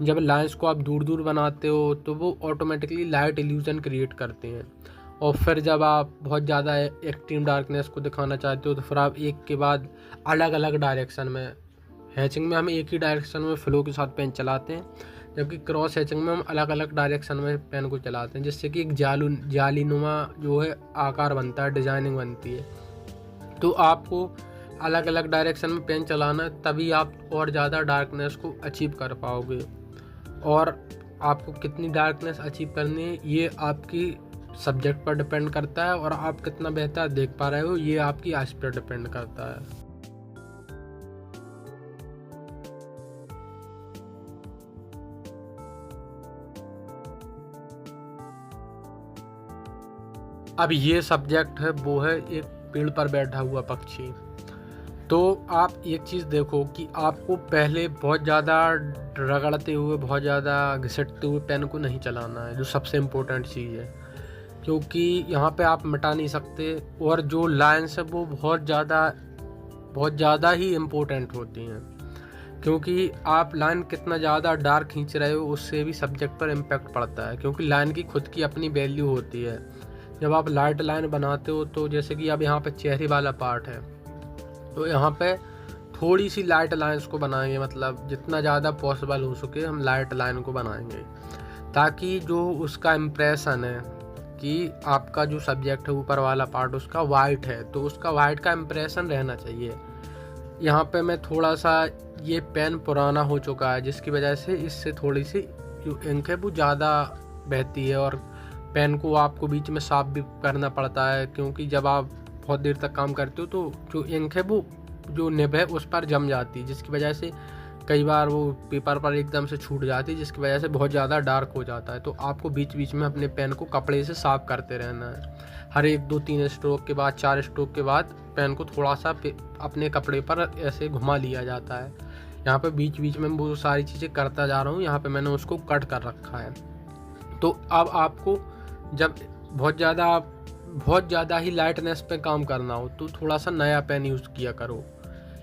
जब लाइंस को आप दूर दूर बनाते हो तो वो ऑटोमेटिकली लाइट इल्यूजन क्रिएट करते हैं। और फिर जब आप बहुत ज़्यादा एक्सट्रीम डार्कनेस को दिखाना चाहते हो तो फिर आप एक के बाद अलग अलग डायरेक्शन में, हैचिंग में हम एक ही डायरेक्शन में फ्लो के साथ पेन चलाते हैं, जबकि क्रॉस हैचिंग में हम अलग अलग डायरेक्शन में पेन को चलाते हैं, जिससे कि एक जालीनुमा जो है आकार बनता है, डिजाइनिंग बनती है। तो आपको अलग अलग डायरेक्शन में पेन चलाना है, तभी आप और ज़्यादा डार्कनेस को अचीव कर पाओगे। और आपको कितनी डार्कनेस अचीव करनी है ये आपकी सब्जेक्ट पर डिपेंड करता है, और आप कितना बेहतर देख पा रहे हो ये आपकी आइज पर डिपेंड करता है। अब ये सब्जेक्ट है, वो है एक पेड़ पर बैठा हुआ पक्षी। तो आप एक चीज़ देखो कि आपको पहले बहुत ज़्यादा रगड़ते हुए, बहुत ज़्यादा घिसटते हुए पेन को नहीं चलाना है, जो सबसे इम्पोर्टेंट चीज़ है, क्योंकि यहाँ पे आप मिटा नहीं सकते। और जो लाइन्स है वो बहुत ज़्यादा ही इम्पोर्टेंट होती हैं, क्योंकि आप लाइन कितना ज़्यादा डार्क खींच रहे हो उससे भी सब्जेक्ट पर इम्पैक्ट पड़ता है, क्योंकि लाइन की खुद की अपनी वैल्यू होती है। जब आप लाइट लाइन बनाते हो तो जैसे कि अब यहाँ पे चेहरे वाला पार्ट है, तो यहाँ पे थोड़ी सी लाइट लाइन्स को बनाएंगे, मतलब जितना ज़्यादा पॉसिबल हो सके हम लाइट लाइन को बनाएंगे, ताकि जो उसका इम्प्रेशन है कि आपका जो सब्जेक्ट है ऊपर वाला पार्ट उसका वाइट है, तो उसका वाइट का इम्प्रेशन रहना चाहिए। यहाँ पे मैं थोड़ा सा, ये पेन पुराना हो चुका है जिसकी वजह से इससे थोड़ी सी जो इंक है वो ज़्यादा बहती है, और पेन को आपको बीच में साफ भी करना पड़ता है, क्योंकि जब आप बहुत देर तक काम करते हो तो जो इंक है वो जो निब है उस पर जम जाती है, जिसकी वजह से कई बार वो पेपर पर एकदम से छूट जाती है, जिसकी वजह से बहुत ज़्यादा डार्क हो जाता है। तो आपको बीच बीच में अपने पेन को कपड़े से साफ करते रहना है। हर 1-2-3 स्ट्रोक के बाद, 4 स्ट्रोक के बाद पेन को थोड़ा सा अपने कपड़े पर ऐसे घुमा लिया जाता है। यहाँ पे बीच बीच में वो सारी चीज़ें करता जा रहा हूँ, यहाँ पे मैंने उसको कट कर रखा है। तो अब आपको जब बहुत ज़्यादा ही लाइटनेस पे काम करना हो तो थोड़ा सा नया पेन यूज़ किया करो,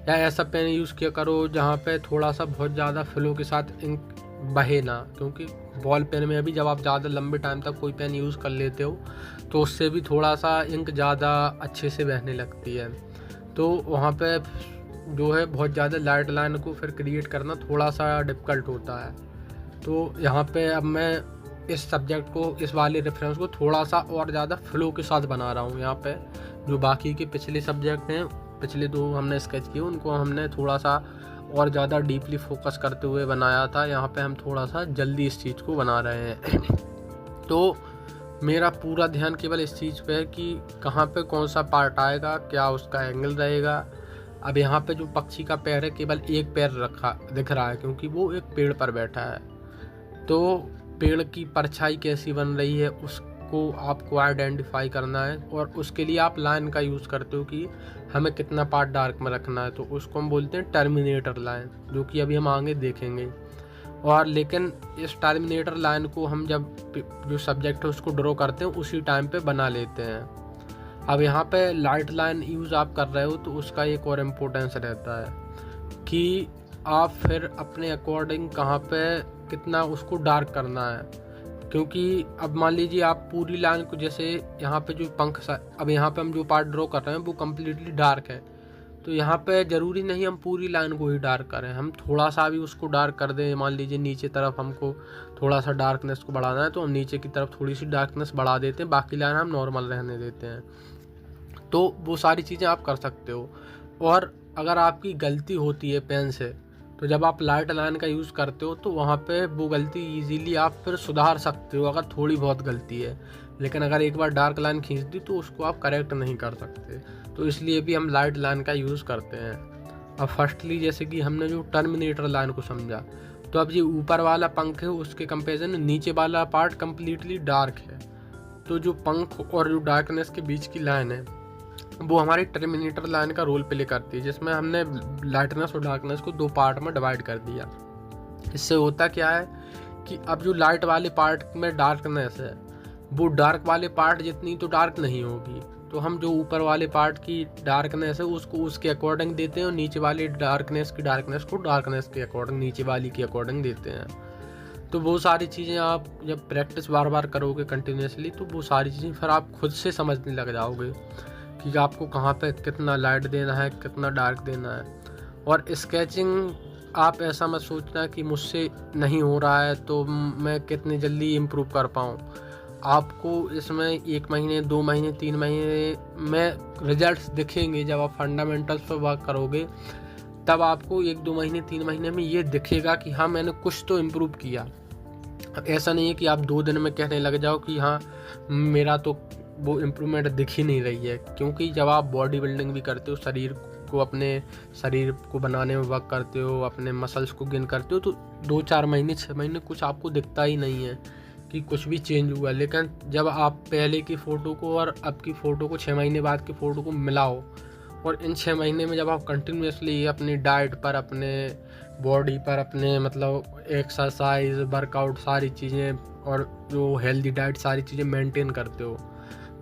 या ऐसा पेन यूज़ किया करो जहाँ पे थोड़ा सा बहुत ज़्यादा फ्लो के साथ इंक बहे ना, क्योंकि बॉल पेन में अभी जब आप ज़्यादा लंबे टाइम तक कोई पेन यूज़ कर लेते हो तो उससे भी थोड़ा सा इंक ज़्यादा अच्छे से बहने लगती है। तो वहाँ पे जो है बहुत ज़्यादा लाइट लाइन को फिर क्रिएट करना थोड़ा सा डिफ़िकल्ट होता है। तो यहाँ पे अब मैं इस सब्जेक्ट को, इस वाले रेफरेंस को थोड़ा सा और ज़्यादा फ्लो के साथ बना रहा हूँ। यहाँ पे जो बाकी के पिछले सब्जेक्ट हैं, पिछले 2 हमने स्केच किए, उनको हमने थोड़ा सा और ज़्यादा डीपली फोकस करते हुए बनाया था। यहाँ पे हम थोड़ा सा जल्दी इस चीज़ को बना रहे हैं। तो मेरा पूरा ध्यान केवल इस चीज़ पे है कि कहाँ पे कौन सा पार्ट आएगा, क्या उसका एंगल रहेगा। अब यहाँ पे जो पक्षी का पैर है केवल एक पैर दिख रहा है, क्योंकि वो एक पेड़ पर बैठा है। तो पेड़ की परछाई कैसी बन रही है उसको आपको आइडेंटिफाई करना है, और उसके लिए आप लाइन का यूज़ करते हो कि हमें कितना पार्ट डार्क में रखना है। तो उसको हम बोलते हैं टर्मिनेटर लाइन, जो कि अभी हम आगे देखेंगे। और लेकिन इस टर्मिनेटर लाइन को हम जब जो सब्जेक्ट है उसको ड्रॉ करते हैं उसी टाइम पे बना लेते हैं। अब यहाँ पे लाइट लाइन यूज़ आप कर रहे हो तो उसका एक और इम्पोर्टेंस रहता है कि आप फिर अपने अकॉर्डिंग कहाँ पे कितना उसको डार्क करना है, क्योंकि अब मान लीजिए आप पूरी लाइन को, जैसे यहाँ पे जो पंख, अब यहाँ पे हम जो पार्ट ड्रॉ कर रहे हैं वो कम्प्लीटली डार्क है, तो यहाँ पे ज़रूरी नहीं हम पूरी लाइन को ही डार्क करें, हम थोड़ा सा भी उसको डार्क कर दें। मान लीजिए नीचे तरफ हमको थोड़ा सा डार्कनेस को बढ़ाना है तो हम नीचे की तरफ थोड़ी सी डार्कनेस बढ़ा देते हैं, बाकी लाइन हम नॉर्मल रहने देते हैं। तो वो सारी चीज़ें आप कर सकते हो। और अगर आपकी गलती होती है पेन से, तो जब आप लाइट लाइन का यूज़ करते हो तो वहाँ पे वो गलती इजीली आप फिर सुधार सकते हो अगर थोड़ी बहुत गलती है। लेकिन अगर एक बार डार्क लाइन खींच दी तो उसको आप करेक्ट नहीं कर सकते, तो इसलिए भी हम लाइट लाइन का यूज़ करते हैं। अब फर्स्टली जैसे कि हमने जो टर्मिनेटर लाइन को समझा, तो अब ये ऊपर वाला पंख है उसके कंपेरिजन में नीचे वाला पार्ट कम्प्लीटली डार्क है। तो जो पंख और जो डार्कनेस के बीच की लाइन है वो हमारी टर्मिनेटर लाइन का रोल प्ले करती है, जिसमें हमने लाइटनेस और डार्कनेस को दो पार्ट में डिवाइड कर दिया। इससे होता क्या है कि अब जो लाइट वाले पार्ट में डार्कनेस है वो डार्क वाले पार्ट जितनी तो डार्क नहीं होगी, तो हम जो ऊपर वाले पार्ट की डार्कनेस है उसको उसके अकॉर्डिंग देते हैं और नीचे वाली डार्कनेस को डार्कनेस के अकॉर्डिंग नीचे वाली के अकॉर्डिंग देते हैं। तो वो सारी चीज़ें आप जब प्रैक्टिस बार बार करोगे कंटिन्यूसली तो वो सारी चीज़ें फिर आप खुद से समझने लग जाओगे कि आपको कहाँ पे कितना लाइट देना है, कितना डार्क देना है। और स्केचिंग आप ऐसा मत सोचना कि मुझसे नहीं हो रहा है तो मैं कितनी जल्दी इम्प्रूव कर पाऊँ। आपको इसमें 1 महीने 2 महीने 3 महीने में रिजल्ट्स दिखेंगे। जब आप फंडामेंटल्स पर वर्क करोगे तब आपको 1-2 महीने 3 महीने में ये दिखेगा कि हाँ मैंने कुछ तो इम्प्रूव किया। अब ऐसा नहीं है कि आप 2 दिन में कहने लग जाओ कि हाँ मेरा तो वो इम्प्रूवमेंट दिख ही नहीं रही है, क्योंकि जब आप बॉडी बिल्डिंग भी करते हो, अपने शरीर को बनाने में वर्क करते हो, अपने मसल्स को गेन करते हो, तो 2-4 महीने 6 महीने कुछ आपको दिखता ही नहीं है कि कुछ भी चेंज हुआ। लेकिन जब आप पहले की फ़ोटो को और अब की फ़ोटो को 6 महीने बाद की फ़ोटो को मिलाओ और इन 6 महीने में जब आप कंटिन्यूसली अपनी डाइट पर, अपने बॉडी पर, अपने मतलब एक्सरसाइज, वर्कआउट सारी चीज़ें और जो हेल्दी डाइट सारी चीज़ें मेंटेन करते हो,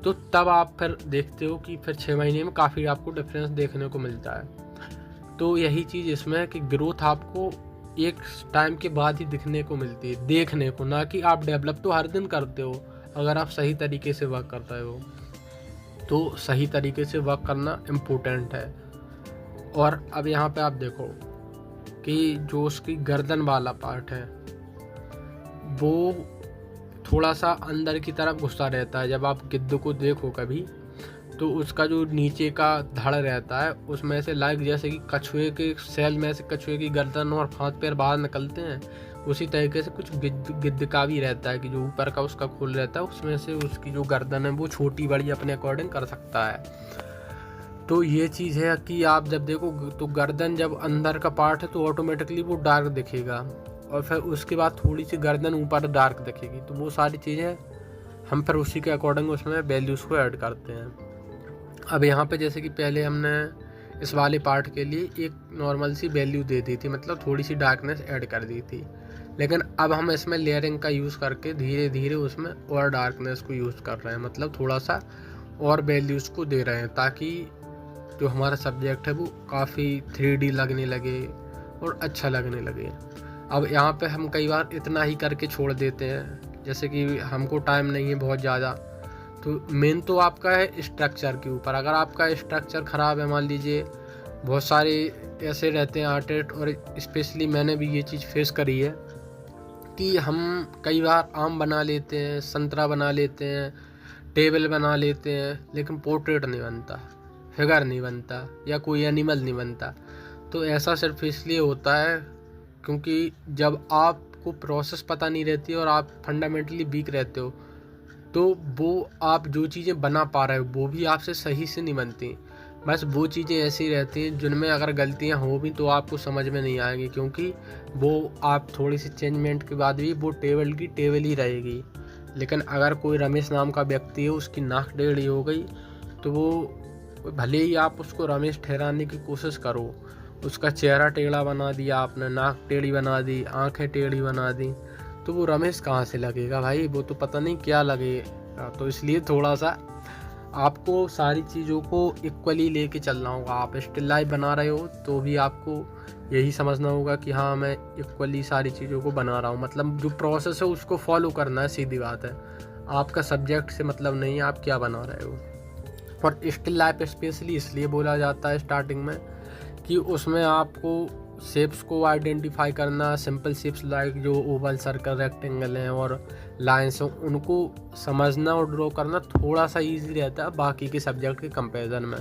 तो तब आप फिर देखते हो कि फिर 6 महीने में काफ़ी आपको डिफरेंस देखने को मिलता है। तो यही चीज़ इसमें है कि ग्रोथ आपको एक टाइम के बाद ही दिखने को मिलती है, देखने को, ना कि आप डेवलप तो हर दिन करते हो। अगर आप सही तरीके से वर्क करते हो तो सही तरीके से वर्क करना इम्पोर्टेंट है। और अब यहाँ पे आप देखो कि जो उसकी गर्दन वाला पार्ट है वो थोड़ा सा अंदर की तरफ घुसा रहता है। जब आप गिद्ध को देखो कभी तो उसका जो नीचे का धड़ रहता है उसमें से लाइक जैसे कि कछुए के सेल में से कछुए की गर्दन और हाथ पैर बाहर निकलते हैं, उसी तरीके से कुछ गिद्ध का भी रहता है कि जो ऊपर का उसका खोल रहता है उसमें से उसकी जो गर्दन है वो छोटी बड़ी अपने अकॉर्डिंग कर सकता है। तो ये चीज़ है कि आप जब देखो तो गर्दन जब अंदर का पार्ट है तो ऑटोमेटिकली वो डार्क दिखेगा और फिर उसके बाद थोड़ी सी गर्दन ऊपर डार्क दिखेगी। तो वो सारी चीज़ें हम फिर उसी के अकॉर्डिंग उसमें वैल्यूज़ को ऐड करते हैं। अब यहाँ पे जैसे कि पहले हमने इस वाले पार्ट के लिए एक नॉर्मल सी वैल्यू दे दी थी, मतलब थोड़ी सी डार्कनेस ऐड कर दी थी, लेकिन अब हम इसमें लेयरिंग का यूज़ करके धीरे धीरे उसमें और डार्कनेस को यूज़ कर रहे हैं, मतलब थोड़ा सा और वैल्यूज़ को दे रहे हैं ताकि जो हमारा सब्जेक्ट है वो काफ़ी 3D लगने लगे और अच्छा लगने लगे। अब यहाँ पे हम कई बार इतना ही करके छोड़ देते हैं, जैसे कि हमको टाइम नहीं है बहुत ज़्यादा, तो मेन तो आपका है स्ट्रक्चर के ऊपर। अगर आपका स्ट्रक्चर ख़राब है, मान लीजिए बहुत सारे ऐसे रहते हैं आर्टिस्ट, और स्पेशली मैंने भी ये चीज़ फेस करी है कि हम कई बार आम बना लेते हैं, संतरा बना लेते हैं, टेबल बना लेते हैं, लेकिन पोर्ट्रेट नहीं बनता, फिगर नहीं बनता या कोई एनिमल नहीं बनता। तो ऐसा सिर्फ इसलिए होता है क्योंकि जब आपको प्रोसेस पता नहीं रहती और आप फंडामेंटली वीक रहते हो तो वो आप जो चीज़ें बना पा रहे हो वो भी आपसे सही से नहीं बनती। बस वो चीज़ें ऐसी रहती हैं जिनमें अगर गलतियां हो भी तो आपको समझ में नहीं आएंगी, क्योंकि वो आप थोड़ी सी चेंजमेंट के बाद भी वो टेबल की टेबल ही रहेगी। लेकिन अगर कोई रमेश नाम का व्यक्ति है, उसकी नाक टेढ़ी हो गई तो वो भले ही आप उसको रमेश ठहराने की कोशिश करो, उसका चेहरा टेढ़ा बना दिया आपने, नाक टेढ़ी बना दी, आंखें टेढ़ी बना दी, तो वो रमेश कहाँ से लगेगा भाई, वो तो पता नहीं क्या लगेगा। तो इसलिए थोड़ा सा आपको सारी चीज़ों को इक्वली लेके चलना होगा। आप स्टिल लाइफ बना रहे हो तो भी आपको यही समझना होगा कि हाँ मैं इक्वली सारी चीज़ों को बना रहा हूँ, मतलब जो प्रोसेस है उसको फॉलो करना है, सीधी बात है। आपका सब्जेक्ट से मतलब नहीं है आप क्या बना रहे हो। और स्टिल लाइफ स्पेशली इसलिए बोला जाता है स्टार्टिंग में कि उसमें आपको शेप्स को आइडेंटिफाई करना, सिंपल शेप्स लाइक जो ओवल, सर्कल, रेक्टेंगल हैं और लाइंस हैं, उनको समझना और ड्रॉ करना थोड़ा सा इजी रहता है बाकी के सब्जेक्ट के कंपैरिजन में।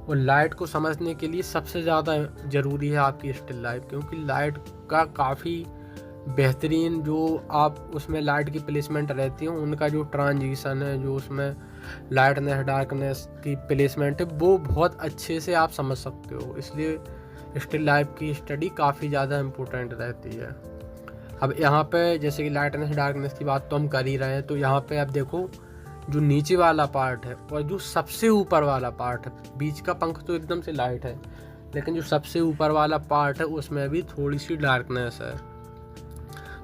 और लाइट को समझने के लिए सबसे ज़्यादा ज़रूरी है आपकी स्टिल लाइफ, क्योंकि लाइट का काफ़ी बेहतरीन जो आप उसमें लाइट की प्लेसमेंट रहती है, उनका जो ट्रांजिशन है, जो उसमें लाइटनेस डार्कनेस की प्लेसमेंट है, वो बहुत अच्छे से आप समझ सकते हो। इसलिए स्टिल लाइफ की स्टडी काफ़ी ज़्यादा इम्पोर्टेंट रहती है। अब यहाँ पे जैसे कि लाइटनेस डार्कनेस की बात तो हम कर ही रहे हैं, तो यहाँ पे आप देखो जो नीचे वाला पार्ट है और जो सबसे ऊपर वाला पार्ट है, बीच का पंख तो एकदम से लाइट है, लेकिन जो सबसे ऊपर वाला पार्ट है उसमें भी थोड़ी सी डार्कनेस है।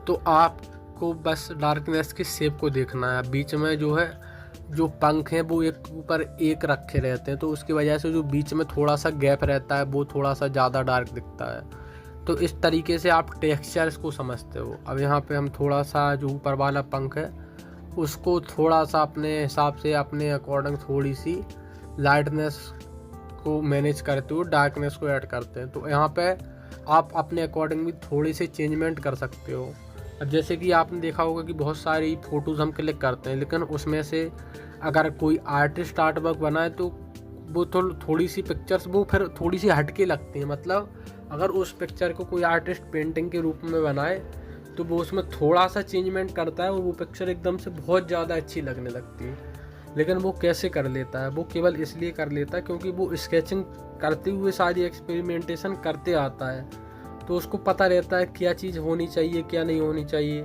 तो आपको बस डार्कनेस की शेप को देखना है। बीच में जो है जो पंख हैं वो एक ऊपर एक रखे रहते हैं, तो उसकी वजह से जो बीच में थोड़ा सा गैप रहता है वो थोड़ा सा ज़्यादा डार्क दिखता है। तो इस तरीके से आप टेक्सचर्स को समझते हो। अब यहाँ पे हम थोड़ा सा जो ऊपर वाला पंख है उसको थोड़ा सा अपने हिसाब से, अपने अकॉर्डिंग थोड़ी सी लाइटनेस को मैनेज करते हुए डार्कनेस को ऐड करते हैं। तो यहाँ पे आप अपने अकॉर्डिंग भी थोड़ी सी चेंजमेंट कर सकते हो। अब जैसे कि आपने देखा होगा कि बहुत सारी फ़ोटोज़ हम क्लिक करते हैं, लेकिन उसमें से अगर कोई आर्टिस्ट आर्ट वर्क बनाए तो वो थोड़ी सी पिक्चर्स वो फिर थोड़ी सी हटके लगती हैं। मतलब अगर उस पिक्चर को कोई आर्टिस्ट पेंटिंग के रूप में बनाए तो वो उसमें थोड़ा सा चेंजमेंट करता है और वो पिक्चर एकदम से बहुत ज़्यादा अच्छी लगने लगती है। लेकिन वो कैसे कर लेता है? वो केवल इसलिए कर लेता है क्योंकि वो स्केचिंग करते हुए सारी एक्सपेरिमेंटेशन करते आता है, तो उसको पता रहता है क्या चीज़ होनी चाहिए, क्या नहीं होनी चाहिए।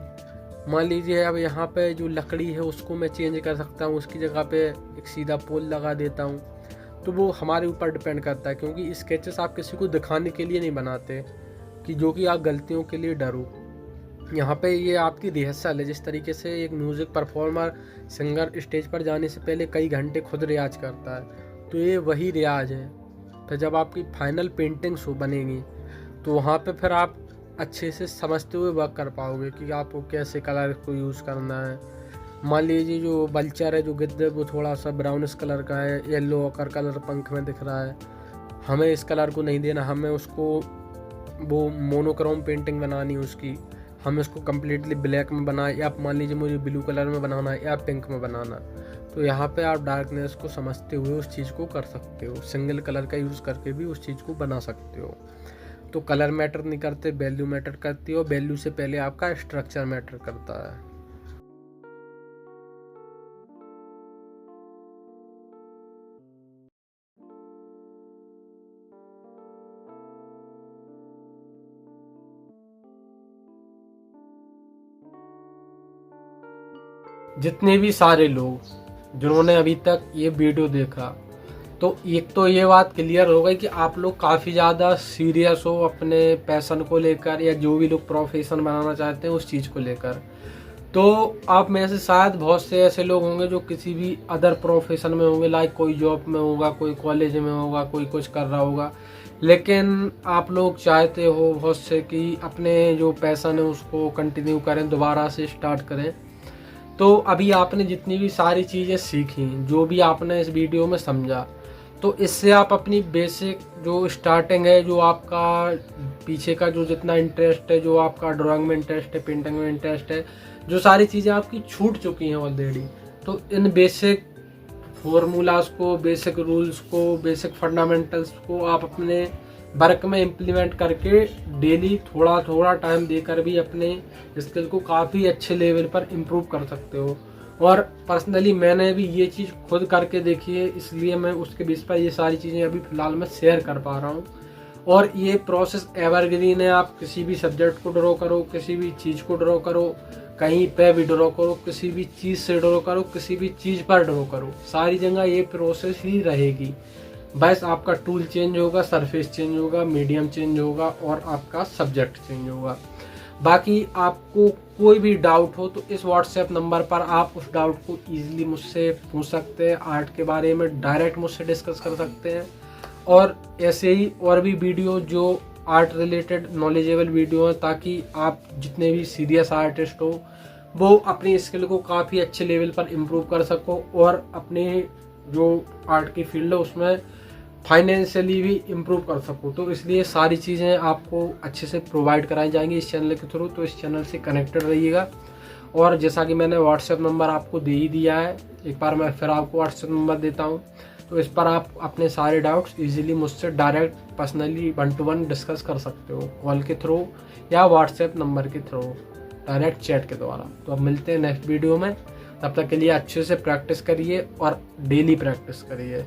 मान लीजिए अब यहाँ पे जो लकड़ी है उसको मैं चेंज कर सकता हूँ, उसकी जगह पे एक सीधा पोल लगा देता हूँ। तो वो हमारे ऊपर डिपेंड करता है, क्योंकि स्केचेस आप किसी को दिखाने के लिए नहीं बनाते कि जो कि आप गलतियों के लिए डरो। यहाँ पे ये आपकी रिहर्सल है। जिस तरीके से एक म्यूज़िक परफॉर्मर, सिंगर स्टेज पर जाने से पहले कई घंटे खुद रियाज करता है, तो ये वही रियाज है। फिर जब आपकी फाइनल पेंटिंग शो बनेगी तो वहाँ पे फिर आप अच्छे से समझते हुए वर्क कर पाओगे कि आपको कैसे कलर को यूज़ करना है। मान लीजिए जो वल्चर है, जो गिद्ध है, वो थोड़ा सा ब्राउनिश कलर का है, येलो ऑकर कलर पंख में दिख रहा है, हमें इस कलर को नहीं देना, हमें उसको वो मोनोक्रोम पेंटिंग बनानी है उसकी, हमें उसको कम्प्लीटली ब्लैक में बनाए, या मान लीजिए मुझे ब्लू कलर में बनाना है या पिंक में बनाना। तो यहाँ पे आप डार्कनेस को समझते हुए उस चीज़ को कर सकते हो। सिंगल कलर का यूज़ करके भी उस चीज़ को बना सकते हो। तो कलर मैटर नहीं करते, वैल्यू मैटर करती है, और वैल्यू से पहले आपका स्ट्रक्चर मैटर करता है। जितने भी सारे लोग जिन्होंने अभी तक ये वीडियो देखा, तो एक तो ये बात क्लियर हो गई कि आप लोग काफ़ी ज़्यादा सीरियस हो अपने पैशन को लेकर, या जो भी लोग प्रोफेशन बनाना चाहते हैं उस चीज़ को लेकर। तो आप में से शायद बहुत से ऐसे लोग होंगे जो किसी भी अदर प्रोफेशन में होंगे, लाइक कोई जॉब में होगा, कोई कॉलेज में होगा, कोई कुछ कर रहा होगा, लेकिन आप लोग चाहते हो बहुत से कि अपने जो पैशन है उसको कंटिन्यू करें, दोबारा से स्टार्ट करें। तो अभी आपने जितनी भी सारी चीज़ें सीखी, जो भी आपने इस वीडियो में समझा, तो इससे आप अपनी बेसिक जो स्टार्टिंग है, जो आपका पीछे का जो जितना इंटरेस्ट है, जो आपका ड्राइंग में इंटरेस्ट है, पेंटिंग में इंटरेस्ट है, जो सारी चीज़ें आपकी छूट चुकी हैं ऑलरेडी, तो इन बेसिक फॉर्मूलाज को, बेसिक रूल्स को, बेसिक फंडामेंटल्स को आप अपने वर्क में इम्प्लीमेंट करके डेली थोड़ा थोड़ा टाइम देकर भी अपने स्किल को काफ़ी अच्छे लेवल पर इम्प्रूव कर सकते हो। और पर्सनली मैंने भी ये चीज़ खुद करके देखी है, इसलिए मैं उसके बेस पर ये सारी चीज़ें अभी फ़िलहाल मैं शेयर कर पा रहा हूँ। और ये प्रोसेस एवरग्रीन है। आप किसी भी सब्जेक्ट को ड्रॉ करो, किसी भी चीज़ को ड्रॉ करो, कहीं पे भी ड्रॉ करो, किसी भी चीज़ से ड्रॉ करो, किसी भी चीज़ पर ड्रॉ करो, सारी जगह ये प्रोसेस ही रहेगी। बस आपका टूल चेंज होगा, सरफेस चेंज होगा, मीडियम चेंज होगा और आपका सब्जेक्ट चेंज होगा। बाकी आपको कोई भी डाउट हो तो इस व्हाट्सएप नंबर पर आप उस डाउट को ईजिली मुझसे पूछ सकते हैं। आर्ट के बारे में डायरेक्ट मुझसे डिस्कस कर सकते हैं। और ऐसे ही और भी वीडियो जो आर्ट रिलेटेड नॉलेजेबल वीडियो हैं, ताकि आप जितने भी सीरियस आर्टिस्ट हो वो अपनी स्किल को काफ़ी अच्छे लेवल पर इम्प्रूव कर सको और अपने जो आर्ट की फील्ड है उसमें फाइनेंशियली भी इम्प्रूव कर सकूँ। तो इसलिए सारी चीज़ें आपको अच्छे से प्रोवाइड कराई जाएंगी इस चैनल के थ्रू। तो इस चैनल से कनेक्टेड रहिएगा। और जैसा कि मैंने व्हाट्सएप नंबर आपको दे ही दिया है, एक बार मैं फिर आपको व्हाट्सएप नंबर देता हूँ। तो इस पर आप अपने सारे डाउट्स इजीली मुझसे डायरेक्ट पर्सनली 1 to 1 डिस्कस कर सकते हो, कॉल के थ्रू या व्हाट्सएप नंबर के थ्रू, डायरेक्ट चैट के द्वारा। तो अब मिलते हैं नेक्स्ट वीडियो में, तब तक के लिए अच्छे से प्रैक्टिस करिए और डेली प्रैक्टिस करिए।